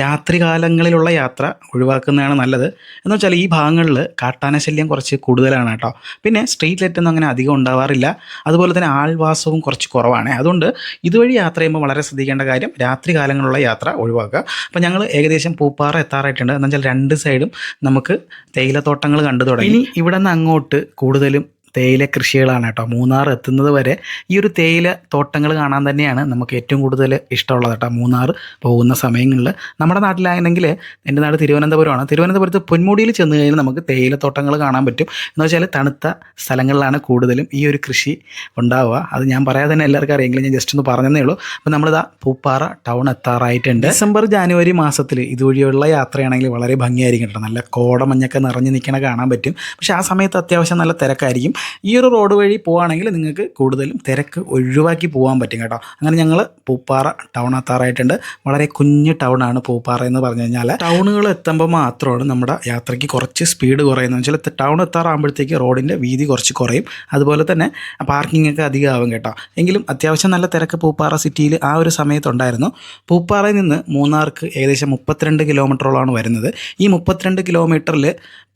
രാത്രി കാലങ്ങളിലുള്ള യാത്ര ഒഴിവാക്കുന്നതാണ് നല്ലത്. എന്ന് വെച്ചാൽ ഈ ഭാഗങ്ങളിൽ കാട്ടാന ശല്യം കുറച്ച് കൂടുതലാണ് കേട്ടോ. പിന്നെ സ്ട്രീറ്റ് ലൈറ്റൊന്നും അങ്ങനെ അധികം ഉണ്ടാവാറില്ല. അതുപോലെ തന്നെ ആൾവാസവും കുറച്ച് കുറവാണ്. അതുകൊണ്ട് ഇതുവഴി യാത്ര ചെയ്യുമ്പോൾ വളരെ ശ്രദ്ധിക്കേണ്ട കാര്യം രാത്രി കാലങ്ങളിലുള്ള യാത്ര ഒഴിവാക്കുക. അപ്പോൾ ഞങ്ങൾ ഏകദേശം പൂപ്പാറ എത്താറായിട്ടുണ്ട്. എന്ന് വെച്ചാൽ 2 സൈഡും നമുക്ക് തേയിലത്തോട്ടങ്ങൾ കണ്ടു തുടങ്ങി. ഇനി ഇവിടെ നിന്ന് അങ്ങോട്ട് കൂടുതലും തേയില കൃഷികളാണ് കേട്ടോ. മൂന്നാർ എത്തുന്നത് വരെ ഈ ഒരു തേയില തോട്ടങ്ങൾ കാണാൻ തന്നെയാണ് നമുക്ക് ഏറ്റവും കൂടുതൽ ഇഷ്ടമുള്ളത് കേട്ടോ. മൂന്നാർ പോകുന്ന സമയങ്ങളിൽ നമ്മുടെ നാട്ടിലാണെങ്കിൽ, എൻ്റെ നാട് തിരുവനന്തപുരമാണ്. തിരുവനന്തപുരത്ത് പൊന്മുടിയിൽ ചെന്ന് കഴിഞ്ഞാൽ നമുക്ക് തേയിലത്തോട്ടങ്ങൾ കാണാൻ പറ്റും. എന്ന് വെച്ചാൽ തണുത്ത സ്ഥലങ്ങളിലാണ് കൂടുതലും ഈ ഒരു കൃഷി ഉണ്ടാവുക. അത് ഞാൻ പറയാതെ തന്നെ എല്ലാവർക്കും അറിയെങ്കിലും ഞാൻ ജസ്റ്റ് ഒന്ന് പറഞ്ഞതേ ഉള്ളൂ. അപ്പോൾ നമ്മളിതാ പൂപ്പാറ ടൗൺ എത്താറായിട്ടുണ്ട്. ഡിസംബർ ജാനുവരി മാസത്തിൽ ഇതുവഴിയുള്ള യാത്രയാണെങ്കിൽ വളരെ ഭംഗിയായിരിക്കും കേട്ടോ. നല്ല കോടമഞ്ഞൊക്കെ നിറഞ്ഞു നിൽക്കണ കാണാൻ പറ്റും. പക്ഷേ ആ സമയത്ത് അത്യാവശ്യം നല്ല തിരക്കായിരിക്കും. ഈ ഒരു റോഡ് വഴി പോവുകയാണെങ്കിൽ നിങ്ങൾക്ക് കൂടുതലും തിരക്ക് ഒഴിവാക്കി പോകാൻ പറ്റും കേട്ടോ. അങ്ങനെ ഞങ്ങൾ പൂപ്പാറ ടൗൺ എത്താറായിട്ടുണ്ട്. വളരെ കുഞ്ഞ് ടൗണാണ് പൂപ്പാറ എന്ന് പറഞ്ഞു കഴിഞ്ഞാൽ. ടൗണുകൾ എത്തുമ്പോൾ മാത്രമാണ് നമ്മുടെ യാത്രയ്ക്ക് കുറച്ച് സ്പീഡ് കുറയുന്നത്. വെച്ചാൽ ടൗൺ എത്താറാകുമ്പോഴത്തേക്ക് റോഡിൻ്റെ വീതി കുറച്ച് കുറയും. അതുപോലെ തന്നെ പാർക്കിംഗ് ഒക്കെ അധികമാവും കേട്ടോ. എങ്കിലും അത്യാവശ്യം നല്ല തിരക്ക് പൂപ്പാറ സിറ്റിയിൽ ആ ഒരു സമയത്തുണ്ടായിരുന്നു. പൂപ്പാറയിൽ നിന്ന് മൂന്നാർക്ക് ഏകദേശം 32 കിലോമീറ്ററോളാണ് വരുന്നത്. ഈ 32 കിലോമീറ്ററിൽ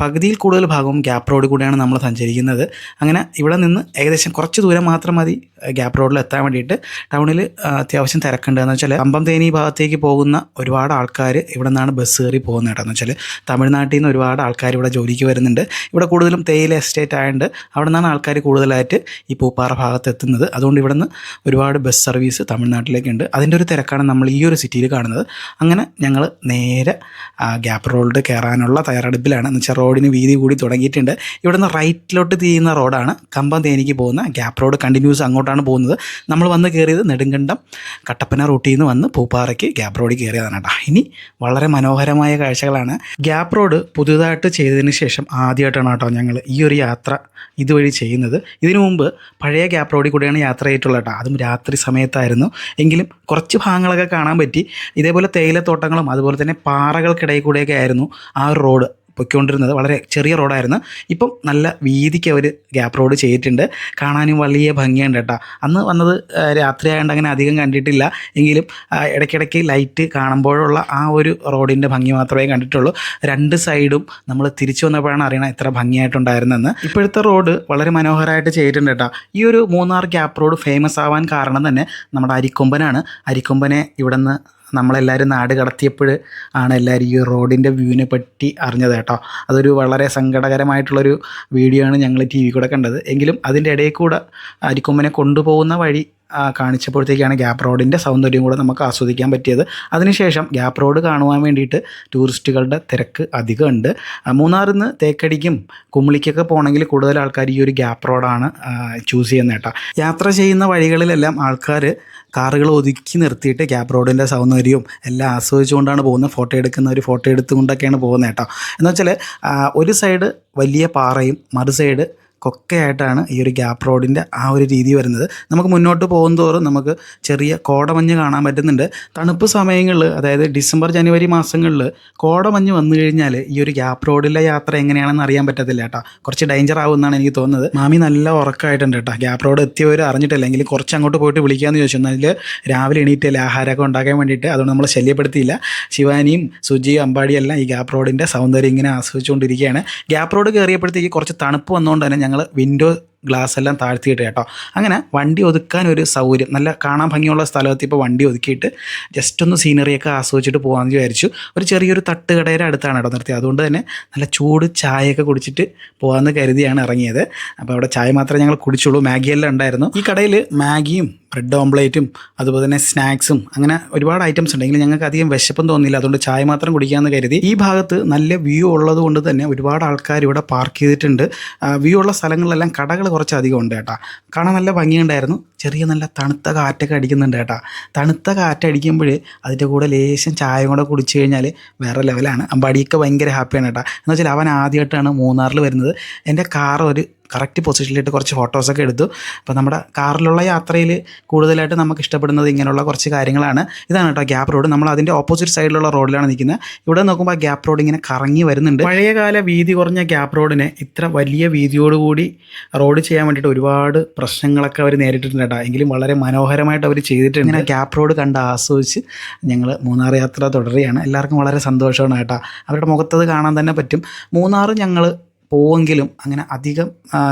പകുതിയിൽ കൂടുതൽ ഭാഗവും ഗ്യാപ്പ് റോഡ് കൂടെയാണ് നമ്മൾ സഞ്ചരിക്കുന്നത്. അങ്ങനെ ഇവിടെ നിന്ന് ഏകദേശം കുറച്ച് ദൂരം മാത്രം മതി ഗ്യാപ്പ് റോഡിൽ എത്താൻ വേണ്ടിയിട്ട്. ടൗണിൽ അത്യാവശ്യം തിരക്കുണ്ട്. എന്ന് വെച്ചാൽ കമ്പംതേനി ഭാഗത്തേക്ക് പോകുന്ന ഒരുപാട് ആൾക്കാർ ഇവിടെ നിന്നാണ് ബസ് കയറി പോകുന്നത് കേട്ടോ. എന്ന് വെച്ചാൽ തമിഴ്നാട്ടിൽ നിന്ന് ഒരുപാട് ആൾക്കാർ ഇവിടെ ജോലിക്ക് വരുന്നുണ്ട്. ഇവിടെ കൂടുതലും തേയില എസ്റ്റേറ്റ് ആയതുകൊണ്ട് അവിടെ നിന്നാണ് ആൾക്കാർ കൂടുതലായിട്ട് ഈ പൂപ്പാറ ഭാഗത്ത് എത്തുന്നത്. അതുകൊണ്ട് ഇവിടെ നിന്ന് ഒരുപാട് ബസ് സർവീസ് തമിഴ്നാട്ടിലേക്കുണ്ട്. അതിൻ്റെ ഒരു തിരക്കാണ് നമ്മൾ ഈ ഒരു സിറ്റിയിൽ കാണുന്നത്. അങ്ങനെ ഞങ്ങൾ നേരെ ഗ്യാപ്പ് റോഡ് കയറാനുള്ള തയ്യാറെടുപ്പിലാണ്. എന്ന് വെച്ചാൽ റോഡിന് വീതി കൂടി തുടങ്ങിയിട്ടുണ്ട്. ഇവിടെ നിന്ന് റൈറ്റിലോട്ട് തിരിയുന്ന റോഡാണ് കമ്പംതേനിക്ക് പോകുന്ന ഗ്യാപ്പ് റോഡ്. കണ്ടിന്യൂസ് അങ്ങോട്ടാണ് പോകുന്നത്. നമ്മൾ വന്ന് കയറിയത് നെടുങ്കണ്ടം കട്ടപ്പന റൂട്ടിൽ നിന്ന് വന്ന് പൂപ്പാറയ്ക്ക് ഗ്യാപ്പ് റോഡിൽ കയറിയതാണ് കേട്ടോ. ഇനി വളരെ മനോഹരമായ കാഴ്ചകളാണ്. ഗ്യാപ്പ് റോഡ് പുതുതായിട്ട് ചെയ്തതിന് ശേഷം ആദ്യമായിട്ടാണ് കേട്ടോ ഞങ്ങൾ ഈ ഒരു യാത്ര ഇതുവഴി ചെയ്യുന്നത്. ഇതിനു മുമ്പ് പഴയ ഗ്യാപ്പ് റോഡിൽ കൂടെയാണ് യാത്ര ചെയ്തിട്ടുള്ളത് കേട്ടോ. അതും രാത്രി സമയത്തായിരുന്നു. എങ്കിലും കുറച്ച് ഭാഗങ്ങളൊക്കെ കാണാൻ പറ്റി. ഇതേപോലെ തേയിലത്തോട്ടങ്ങളും അതുപോലെ തന്നെ പാറകൾക്കിടയിൽ കൂടെയൊക്കെ ആയിരുന്നു ആ ഒരു റോഡ് പൊയ്ക്കൊണ്ടിരുന്നത്. വളരെ ചെറിയ റോഡായിരുന്നു. ഇപ്പം നല്ല വീതിക്ക് അവർ ഗ്യാപ്പ് റോഡ് ചെയ്തിട്ടുണ്ട്. കാണാനും വലിയ ഭംഗിയുണ്ട് കേട്ടോ. അന്ന് വന്നത് രാത്രി ആയതുകൊണ്ട് അങ്ങനെ അധികം കണ്ടിട്ടില്ല. എങ്കിലും ഇടയ്ക്കിടയ്ക്ക് ലൈറ്റ് കാണുമ്പോഴുള്ള ആ ഒരു റോഡിൻ്റെ ഭംഗി മാത്രമേ കണ്ടിട്ടുള്ളൂ. 2 സൈഡും നമ്മൾ തിരിച്ചു വന്നപ്പോഴാണ് അറിയണം എത്ര ഭംഗിയായിട്ടുണ്ടായിരുന്നെന്ന്. ഇപ്പോഴത്തെ റോഡ് വളരെ മനോഹരമായിട്ട് ചെയ്തിട്ടുണ്ട് കേട്ടോ. ഈ ഒരു മൂന്നാർ ഗ്യാപ്പ് റോഡ് ഫേമസ് ആവാൻ കാരണം തന്നെ നമ്മുടെ അരിക്കൊമ്പനാണ്. അരിക്കൊമ്പനെ ഇവിടെ നിന്ന് നമ്മളെല്ലാവരും നാട് കടത്തിയപ്പോൾ ആണ് എല്ലാവരും ഈ റോഡിൻ്റെ വ്യൂവിനെ പറ്റി അറിഞ്ഞത് കേട്ടോ. അതൊരു വളരെ സങ്കടകരമായിട്ടുള്ളൊരു വീഡിയോ ആണ് ഞങ്ങൾ TV കൂടെ കണ്ടത്. എങ്കിലും അതിൻ്റെ ഇടയിൽ കൂടെ അരിക്കൊമ്പനെ കൊണ്ടുപോകുന്ന വഴി കാണിച്ചപ്പോഴത്തേക്കാണ് ഗ്യാപ്പ് റോഡിൻ്റെ സൗന്ദര്യം കൂടെ നമുക്ക് ആസ്വദിക്കാൻ പറ്റിയത്. അതിനുശേഷം ഗ്യാപ്പ് റോഡ് കാണുവാൻ വേണ്ടിയിട്ട് ടൂറിസ്റ്റുകളുടെ തിരക്ക് അധികമുണ്ട്. മൂന്നാറിൽ നിന്ന് തേക്കടിക്കും കുമിളിക്കൊക്കെ പോകണമെങ്കിൽ കൂടുതൽ ആൾക്കാർ ഈ ഒരു ഗ്യാപ്പ് റോഡാണ് ചൂസ് ചെയ്യുന്നത് കേട്ടോ. യാത്ര ചെയ്യുന്ന വഴികളിലെല്ലാം ആൾക്കാർ കാറുകൾ ഒതുക്കി നിർത്തിയിട്ട് ഗ്യാപ്പ് റോഡിൻ്റെ സൗന്ദര്യവും എല്ലാം ആസ്വദിച്ചുകൊണ്ടാണ് പോകുന്നത്. ഫോട്ടോ എടുത്തുകൊണ്ടൊക്കെയാണ് പോകുന്നത് കേട്ടോ. എന്ന് വെച്ചാൽ ഒരു സൈഡ് വലിയ പാറയും മറു സൈഡ് കൊക്കയായിട്ടാണ് ഈ ഒരു ഗ്യാപ്പ് റോഡിൻ്റെ ആ ഒരു രീതി വരുന്നത്. നമുക്ക് മുന്നോട്ട് പോകുന്തോറും നമുക്ക് ചെറിയ കോടമഞ്ഞ് കാണാൻ പറ്റുന്നുണ്ട്. തണുപ്പ് സമയങ്ങളിൽ, അതായത് ഡിസംബർ ജനുവരി മാസങ്ങളിൽ കോടമഞ്ഞ് വന്നു കഴിഞ്ഞാൽ ഈ ഒരു ഗ്യാപ്പ് റോഡിലെ യാത്ര എങ്ങനെയാണെന്ന് അറിയാൻ പറ്റത്തില്ല കേട്ടോ. കുറച്ച് ഡേഞ്ചർ ആവുമെന്നാണ് എനിക്ക് തോന്നുന്നത്. മാമി നല്ല ഉറക്കമായിട്ടുണ്ട് കേട്ടോ. ഗ്യാപ്പ് റോഡ് എത്തിയവർ അറിഞ്ഞിട്ടില്ല, എങ്കിൽ കുറച്ച് അങ്ങോട്ട് പോയിട്ട് വിളിക്കാമെന്ന് ചോദിച്ചു. എന്നാൽ രാവിലെ എണീറ്റല്ലേ ആഹാരമൊക്കെ ഉണ്ടാക്കാൻ വേണ്ടിയിട്ട്, അതുകൊണ്ട് നമ്മൾ ശല്യപ്പെടുത്തിയില്ല. ശിവാനിയും സുജിയും അമ്പാടിയും എല്ലാം ഈ ഗ്യാപ്പ് റോഡിൻ്റെ സൗന്ദര്യം ഇങ്ങനെ ആസ്വദിച്ചുകൊണ്ടിരിക്കുകയാണ്. ഗ്യാപ്പ് റോഡ് കയറിയപ്പോഴത്തേക്ക് കുറച്ച് തണുപ്പ് വന്നുകൊണ്ട് തന്നെ ഞങ്ങൾ വിൻഡോ ഗ്ലാസ് എല്ലാം താഴ്ത്തിയിട്ട് കേട്ടോ. അങ്ങനെ വണ്ടി ഒതുക്കാൻ ഒരു സൗകര്യം, നല്ല കാണാൻ ഭംഗിയുള്ള സ്ഥലത്ത് ഇപ്പോൾ വണ്ടി ഒതുക്കിയിട്ട് ജസ്റ്റ് ഒന്ന് സീനറിയൊക്കെ ആസ്വദിച്ചിട്ട് പോകാമെന്ന് വിചാരിച്ചു. ഒരു ചെറിയൊരു തട്ടുകടയുടെ അടുത്താണ് കേട്ടോ നിർത്തി. അതുകൊണ്ട് തന്നെ നല്ല ചൂട് ചായയൊക്കെ കുടിച്ചിട്ട് പോകാമെന്ന് കരുതിയാണ് ഇറങ്ങിയത്. അപ്പോൾ അവിടെ ചായ മാത്രമേ ഞങ്ങൾ കുടിച്ചുള്ളൂ. മാഗിയെല്ലാം ഉണ്ടായിരുന്നു. ഈ കടയിൽ മാഗിയും ബ്രെഡ് ഓംപ്ലേറ്റും അതുപോലെ തന്നെ സ്നാക്സും അങ്ങനെ ഒരുപാട് ഐറ്റംസ് ഉണ്ടെങ്കിലും ഞങ്ങൾക്ക് അധികം വിശപ്പം തോന്നിയില്ല. അതുകൊണ്ട് ചായ മാത്രം കുടിക്കാമെന്ന് കരുതി. ഈ ഭാഗത്ത് നല്ല വ്യൂ ഉള്ളത് കൊണ്ട് തന്നെ ഒരുപാട് ആൾക്കാർ ഇവിടെ പാർക്ക് ചെയ്തിട്ടുണ്ട്. വ്യൂ ഉള്ള സ്ഥലങ്ങളിലെല്ലാം കടകൾ കുറച്ചധികം ഉണ്ട് കേട്ടോ. കാണാൻ നല്ല ഭംഗിയുണ്ടായിരുന്നു. ചെറിയ നല്ല തണുത്ത കാറ്റൊക്കെ അടിക്കുന്നുണ്ട് കേട്ടോ. തണുത്ത കാറ്റടിക്കുമ്പോൾ അതിൻ്റെ കൂടെ ലേശം ചായ കൂടെ കുടിച്ചു കഴിഞ്ഞാൽ വേറെ ലെവലാണ്. അമ്പാടിയൊക്കെ ഭയങ്കര ഹാപ്പിയാണ് കേട്ടോ. എന്ന് വെച്ചാൽ അവൻ ആദ്യമായിട്ടാണ് മൂന്നാറിൽ വരുന്നത്. എൻ്റെ കാർ ഒരു കറക്റ്റ് പൊസിഷനിലിട്ട് കുറച്ച് ഫോട്ടോസൊക്കെ എടുത്തു. അപ്പോൾ നമ്മുടെ കാറിലുള്ള യാത്രയിൽ കൂടുതലായിട്ട് നമുക്ക് ഇഷ്ടപ്പെടുന്നത് ഇങ്ങനെയുള്ള കുറച്ച് കാര്യങ്ങളാണ്. ഇതാണ് കേട്ടോ ഗ്യാപ്പ് റോഡ്. നമ്മൾ അതിൻ്റെ ഓപ്പോസിറ്റ് സൈഡിലുള്ള റോഡിലാണ് നിൽക്കുന്നത്. ഇവിടെ നോക്കുമ്പോൾ ആ ഗ്യാപ്പ് റോഡ് ഇങ്ങനെ കറങ്ങി വരുന്നുണ്ട്. പഴയകാല വീതി കുറഞ്ഞ ഗ്യാപ്പ് റോഡിനെ ഇത്ര വലിയ വീതിയോടുകൂടി റോഡ് ചെയ്യാൻ വേണ്ടിയിട്ട് ഒരുപാട് പ്രശ്നങ്ങളൊക്കെ അവർ നേരിട്ടിട്ടുണ്ട് കേട്ടോ. എങ്കിലും വളരെ മനോഹരമായിട്ട് അവർ ചെയ്തിട്ടുണ്ട്. ഇങ്ങനെ ഗ്യാപ്പ് റോഡ് കണ്ട് ആസ്വദിച്ച് ഞങ്ങൾ മൂന്നാർ യാത്ര തുടരുകയാണ്. എല്ലാവർക്കും വളരെ സന്തോഷമാണ് കേട്ടോ. അവരുടെ മുഖത്തത് കാണാൻ തന്നെ പറ്റും. മൂന്നാർ ഞങ്ങൾ പോവെങ്കിലും അങ്ങനെ അധികം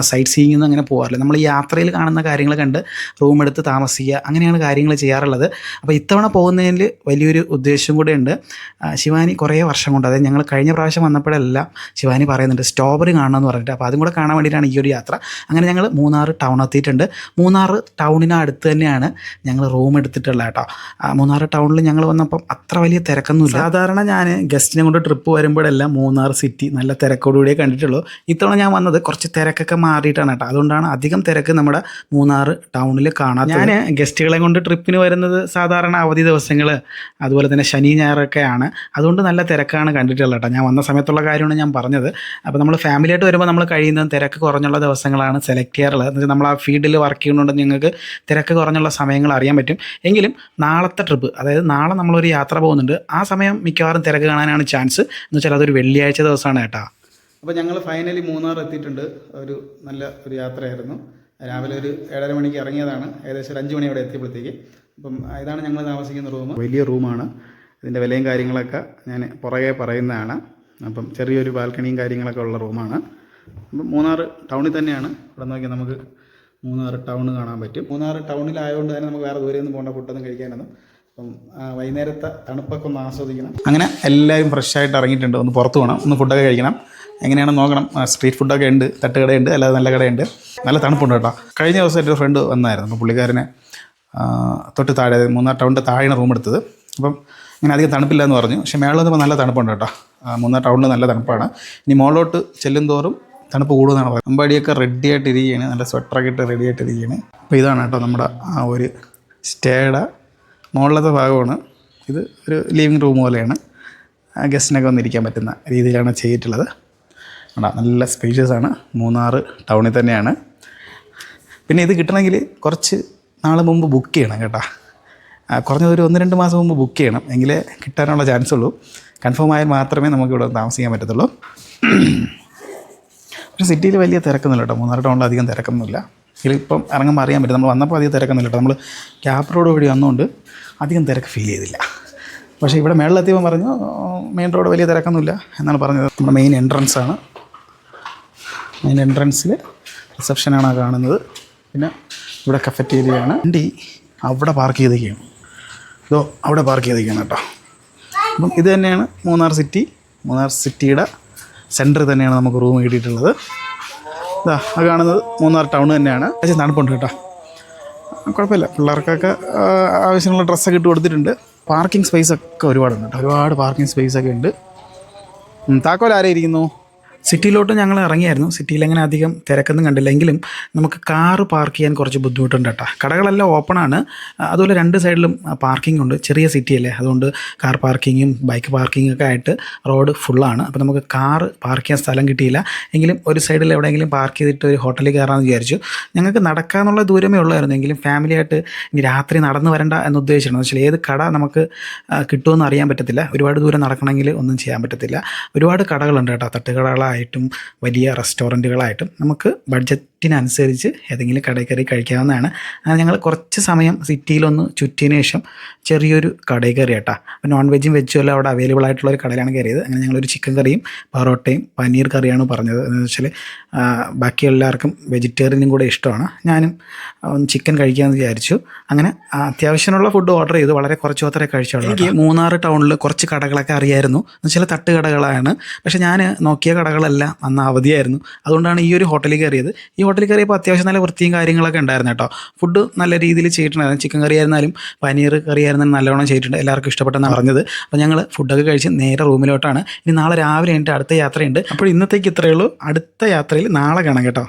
സൈറ്റ് സീയിങ്ങൊന്നും അങ്ങനെ പോകാറില്ല. നമ്മൾ ഈ യാത്രയിൽ കാണുന്ന കാര്യങ്ങൾ കണ്ട് റൂം എടുത്ത് താമസിക്കുക, അങ്ങനെയാണ് കാര്യങ്ങൾ ചെയ്യാറുള്ളത്. അപ്പോൾ ഇത്തവണ പോകുന്നതിൽ വലിയൊരു ഉദ്ദേശം കൂടെ ഉണ്ട്. ശിവാനി കുറേ വർഷം കൊണ്ട്, അതായത് ഞങ്ങൾ കഴിഞ്ഞ പ്രാവശ്യം വന്നപ്പോഴെല്ലാം ശിവാനി പറയുന്നുണ്ട് സ്ട്രോബെറി കാണണമെന്ന് പറഞ്ഞിട്ട്. അപ്പോൾ അതും കൂടെ കാണാൻ വേണ്ടിയിട്ടാണ് ഈ ഒരു യാത്ര. അങ്ങനെ ഞങ്ങൾ മൂന്നാർ ടൗൺ എത്തിയിട്ടുണ്ട്. മൂന്നാർ ടൗണിനടുത്ത് തന്നെയാണ് ഞങ്ങൾ റൂം എടുത്തിട്ടുള്ളത് കേട്ടോ. മൂന്നാർ ടൗണിൽ ഞങ്ങൾ വന്നപ്പം അത്ര വലിയ തിരക്കൊന്നുമില്ല. സാധാരണ ഞാൻ ഗസ്റ്റിനെ കൊണ്ട് ട്രിപ്പ് വരുമ്പോഴെല്ലാം മൂന്നാർ സിറ്റി നല്ല തിരക്കോടുകൂടിയേ കണ്ടിട്ടുള്ളൂ. ഇത്തവണ ഞാൻ വന്നത് കുറച്ച് തിരക്കൊക്കെ മാറിയിട്ടാണ് കേട്ടോ. അതുകൊണ്ടാണ് അധികം തിരക്ക് നമ്മുടെ മൂന്നാർ ടൗണിൽ കാണാൻ. ഞാൻ ഗസ്റ്റുകളെ കൊണ്ട് ട്രിപ്പിന് വരുന്നത് സാധാരണ അവധി ദിവസങ്ങൾ, അതുപോലെ തന്നെ ശനി ഞായറൊക്കെയാണ്. അതുകൊണ്ട് നല്ല തിരക്കാണ് കണ്ടിട്ടുള്ളത് കേട്ടോ. ഞാൻ വന്ന സമയത്തുള്ള കാര്യമാണ് ഞാൻ പറഞ്ഞത്. അപ്പോൾ നമ്മൾ ഫാമിലിയായിട്ട് വരുമ്പോൾ നമ്മൾ കഴിയുന്നത് തിരക്ക് കുറഞ്ഞുള്ള ദിവസങ്ങളാണ് സെലക്ട് ചെയ്യാറുള്ളത്. എന്ന് വെച്ചാൽ നമ്മൾ ആ ഫീൽഡിൽ വർക്ക് ചെയ്യുന്നുണ്ടെങ്കിൽ നിങ്ങൾക്ക് തിരക്ക് കുറഞ്ഞുള്ള സമയങ്ങൾ അറിയാൻ പറ്റും. എങ്കിലും നാളത്തെ ട്രിപ്പ്, അതായത് നാളെ നമ്മളൊരു യാത്ര പോകുന്നുണ്ട്, ആ സമയം മിക്കവാറും തിരക്ക് കാണാനാണ് ചാൻസ്. എന്ന് വെച്ചാൽ അതൊരു വെള്ളിയാഴ്ച ദിവസമാണ് കേട്ടോ. അപ്പോൾ ഞങ്ങൾ ഫൈനലി മൂന്നാർ എത്തിയിട്ടുണ്ട്. നല്ല ഒരു യാത്രയായിരുന്നു. രാവിലെ ഒരു 7:30 മണിക്ക് ഇറങ്ങിയതാണ്. ഏകദേശം ഒരു 5 മണി അവിടെ എത്തിയപ്പോഴത്തേക്ക്. അപ്പം ഇതാണ് ഞങ്ങൾ താമസിക്കുന്ന റൂം. വലിയ റൂമാണ്. ഇതിൻ്റെ വിലയും കാര്യങ്ങളൊക്കെ ഞാൻ പുറകെ പറയുന്നതാണ്. അപ്പം ചെറിയൊരു ബാൽക്കണിയും കാര്യങ്ങളൊക്കെ ഉള്ള റൂമാണ്. അപ്പം മൂന്നാർ ടൗണിൽ തന്നെയാണ്. ഇവിടെ നോക്കിയാൽ നമുക്ക് മൂന്നാർ ടൗൺ കാണാൻ പറ്റും. മൂന്നാർ ടൗണിലായതുകൊണ്ട് തന്നെ നമുക്ക് വേറെ ദൂരെയൊന്നും പോകേണ്ട, ഫുഡൊന്നും കഴിക്കാനൊന്നും. അപ്പം വൈകുന്നേരത്തെ തണുപ്പൊക്കെ ഒന്ന് ആസ്വദിക്കണം. അങ്ങനെ എല്ലാവരും ഫ്രഷായിട്ട് ഇറങ്ങിയിട്ടുണ്ട്. ഒന്ന് പുറത്ത് പോകണം, ഒന്ന് ഫുഡൊക്കെ കഴിക്കണം. എങ്ങനെയാണെന്ന് നോക്കണം. സ്ട്രീറ്റ് ഫുഡൊക്കെ ഉണ്ട്, തട്ടുകടയുണ്ട്, അല്ലാതെ നല്ല കടയുണ്ട്. നല്ല തണുപ്പുണ്ട് കേട്ടോ. കഴിഞ്ഞ ദിവസം എൻ്റെ ഒരു ഫ്രണ്ട് വന്നായിരുന്നു. അപ്പോൾ പുള്ളിക്കാരനെ തൊട്ട് താഴെ മൂന്നാർ ടൗണിൻ്റെ താഴെയാണ് റൂം എടുത്തത്. അപ്പം ഇങ്ങനെ അധികം തണുപ്പില്ല എന്ന് പറഞ്ഞു. പക്ഷേ മേളിൽ വന്നപ്പോൾ നല്ല തണുപ്പുണ്ട് കേട്ടോ. മൂന്നാർ ടൗണിൽ നല്ല തണുപ്പാണ്. ഇനി മുകളിലോട്ട് ചെല്ലും തോറും തണുപ്പ് കൂടുമെന്നാണ് പറയുന്നത്. അമ്പാടിയൊക്കെ റെഡി ആയിട്ടിരിക്കുകയാണ്, നല്ല സ്വെറ്ററൊക്കെ ഇട്ട് റെഡി ആയിട്ടിരിക്കുകയാണ്. അപ്പോൾ ഇതാണ് കേട്ടോ നമ്മുടെ ആ ഒരു സ്റ്റേയുടെ മുകളിലത്തെ ഭാഗമാണ്. ഇത് ഒരു ലിവിങ് റൂം പോലെയാണ്. ഗസ്റ്റിനൊക്കെ വന്നിരിക്കാൻ പറ്റുന്ന രീതിയിലാണ് ചെയ്തിട്ടുള്ളത്. നല്ല സ്പേഷ്യസ് ആണ്. മൂന്നാർ ടൗണിൽ തന്നെയാണ്. പിന്നെ ഇത് കിട്ടണമെങ്കിൽ കുറച്ച് നാൾ മുമ്പ് ബുക്ക് ചെയ്യണം കേട്ടോ. കുറഞ്ഞത് ഒരു 1-2 മാസം മുമ്പ് ബുക്ക് ചെയ്യണം, എങ്കിലേ കിട്ടാനുള്ള ചാൻസ് ഉള്ളൂ. കൺഫേം ആയാൽ മാത്രമേ നമുക്കിവിടെ താമസിക്കാൻ പറ്റത്തുള്ളൂ. പക്ഷേ സിറ്റിയിൽ വലിയ തിരക്കൊന്നുമില്ല കേട്ടോ. മൂന്നാർ ടൗണിൽ അധികം തിരക്കൊന്നുമില്ല. ഇതിലിപ്പം ഇറങ്ങുമ്പോൾ അറിയാൻ പറ്റും. നമ്മൾ വന്നപ്പോൾ അധികം തിരക്കൊന്നുമില്ല കേട്ടോ. നമ്മൾ ഗ്യാപ്പ് റോഡ് വഴി വന്നുകൊണ്ട് അധികം തിരക്ക് ഫീൽ ചെയ്തില്ല. പക്ഷേ ഇവിടെ മേളിലെത്തിയപ്പോൾ പറഞ്ഞു മെയിൻ റോഡ് വലിയ തിരക്കൊന്നുമില്ല എന്നാണ് പറഞ്ഞത്. നമ്മുടെ മെയിൻ എൻട്രൻസ് ആണ്. മെയിൻ എൻട്രൻസിൽ റിസപ്ഷനാണ് കാണുന്നത്. പിന്നെ ഇവിടെ കഫറ്റേരിയയാണ്. വണ്ടി അവിടെ പാർക്ക് ചെയ്തേക്കാണ്. അവിടെ പാർക്ക് ചെയ്തേക്കാണ് കേട്ടോ. അപ്പം ഇത് തന്നെയാണ് മൂന്നാർ സിറ്റി. മൂന്നാർ സിറ്റിയുടെ സെൻറ്ററിൽ തന്നെയാണ് നമുക്ക് റൂം കിട്ടിയിട്ടുള്ളത്. അത് കാണുന്നത് മൂന്നാർ ടൗൺ തന്നെയാണ്. പക്ഷേ തണുപ്പുണ്ട് കേട്ടോ. കുഴപ്പമില്ല. പിള്ളേർക്കൊക്കെ ആവശ്യമുള്ള ഡ്രസ്സൊക്കെ ഇട്ട് കൊടുത്തിട്ടുണ്ട്. പാർക്കിംഗ് സ്പേസൊക്കെ ഒരുപാടുണ്ട് കേട്ടോ. ഒരുപാട് പാർക്കിംഗ് സ്പേസൊക്കെ ഉണ്ട്. താക്കോൽ ആരായിരിക്കുന്നു? സിറ്റിയിലോട്ട് ഞങ്ങൾ ഇറങ്ങിയായിരുന്നു. സിറ്റിയിൽ അങ്ങനെ അധികം തിരക്കൊന്നും കണ്ടില്ല. എങ്കിലും നമുക്ക് കാറ് പാർക്ക് ചെയ്യാൻ കുറച്ച് ബുദ്ധിമുട്ടുണ്ട് കേട്ടോ. കടകളെല്ലാം ഓപ്പണാണ്, അതുപോലെ രണ്ട് സൈഡിലും പാർക്കിംഗ് ഉണ്ട്. ചെറിയ സിറ്റിയല്ലേ, അതുകൊണ്ട് കാർ പാർക്കിങ്ങും ബൈക്ക് പാർക്കിങ്ങും ഒക്കെ ആയിട്ട് റോഡ് ഫുള്ളാണ്. അപ്പോൾ നമുക്ക് കാറ് പാർക്ക് ചെയ്യാൻ സ്ഥലം കിട്ടിയില്ല. എങ്കിലും ഒരു സൈഡിൽ എവിടെയെങ്കിലും പാർക്ക് ചെയ്തിട്ട് ഒരു ഹോട്ടലിൽ കയറാമെന്ന് വിചാരിച്ചു. ഞങ്ങൾക്ക് നടക്കാനുള്ള ദൂരമേ ഉള്ളായിരുന്നു, എങ്കിലും ഫാമിലിയായിട്ട് ഇനി രാത്രി നടന്നു വരണ്ട എന്ന് ഉദ്ദേശിച്ചിട്ടുണ്ട്. പക്ഷേ ഏത് കട നമുക്ക് കിട്ടുമെന്ന് അറിയാൻ പറ്റത്തില്ല. ഒരുപാട് ദൂരം നടക്കണമെങ്കിൽ ഒന്നും ചെയ്യാൻ പറ്റത്തില്ല. ഒരുപാട് കടകളുണ്ട് കേട്ടോ, തട്ടുകടകളായിട്ടും വലിയ റെസ്റ്റോറൻറ്റുകളായിട്ടും. നമുക്ക് ബഡ്ജറ്റിനനുസരിച്ച് ഏതെങ്കിലും കടയിൽ കയറി കഴിക്കാവുന്നതാണ്. അങ്ങനെ ഞങ്ങൾ കുറച്ച് സമയം സിറ്റിയിലൊന്ന് ചുറ്റിയതിന് ശേഷം ചെറിയൊരു കടയിൽ കയറി കേട്ടോ. അപ്പോൾ നോൺ വെജും വെജും എല്ലാം അവിടെ അവൈലബിൾ ആയിട്ടുള്ള ഒരു കടയിലാണ് കയറിയത്. അങ്ങനെ ഞങ്ങളൊരു ചിക്കൻ കറിയും പൊറോട്ടയും പനീർ കറിയാണ് പറഞ്ഞത്. എന്ന് വെച്ചാൽ ബാക്കി എല്ലാവർക്കും വെജിറ്റേറിയനും കൂടെ ഇഷ്ടമാണ്. ഞാനും ചിക്കൻ കഴിക്കാമെന്ന് വിചാരിച്ചു. അങ്ങനെ അത്യാവശ്യമുള്ള ഫുഡ് ഓർഡർ ചെയ്തു. വളരെ കുറച്ച് മാത്രമേ കഴിച്ചുള്ളൂ. എനിക്ക് മൂന്നാർ ടൗണിൽ കുറച്ച് കടകളൊക്കെ അറിയായിരുന്നു. എന്ന് വെച്ചാൽ തട്ടുകടകളാണ്. പക്ഷേ ഞാൻ നോക്കിയ കടകളെല്ലാം അന്ന് അവധിയായിരുന്നു. അതുകൊണ്ടാണ് ഈ ഒരു ഹോട്ടലിൽ കയറിയത്. ഈ ഹോട്ടലിൽ കയറിയപ്പോൾ അത്യാവശ്യം നല്ല വൃത്തിയും കാര്യങ്ങളൊക്കെ ഉണ്ടായിരുന്നു കേട്ടോ. ഫുഡ് നല്ല രീതിയിൽ ചെയ്തിട്ടുണ്ടായിരുന്നു. ചിക്കൻ കറി ആയിരുന്നാലും പനീർ കറി ആയിരുന്നാലും നല്ലോണം ചെയ്തിട്ടുണ്ട്. എല്ലാവർക്കും ഇഷ്ടപ്പെട്ടെന്നാണ് പറഞ്ഞത്. അപ്പോൾ ഞങ്ങൾ ഫുഡൊക്കെ കഴിച്ച് നേരെ റൂമിലോട്ടാണ്. ഇനി നാളെ രാവിലെ എൻ്റെ അടുത്ത യാത്രയുണ്ട്. അപ്പോൾ ഇന്നത്തേക്ക് ഇത്രയേ ഉള്ളൂ. അടുത്ത യാത്രയിൽ നാളെ കാണാം കേട്ടോ.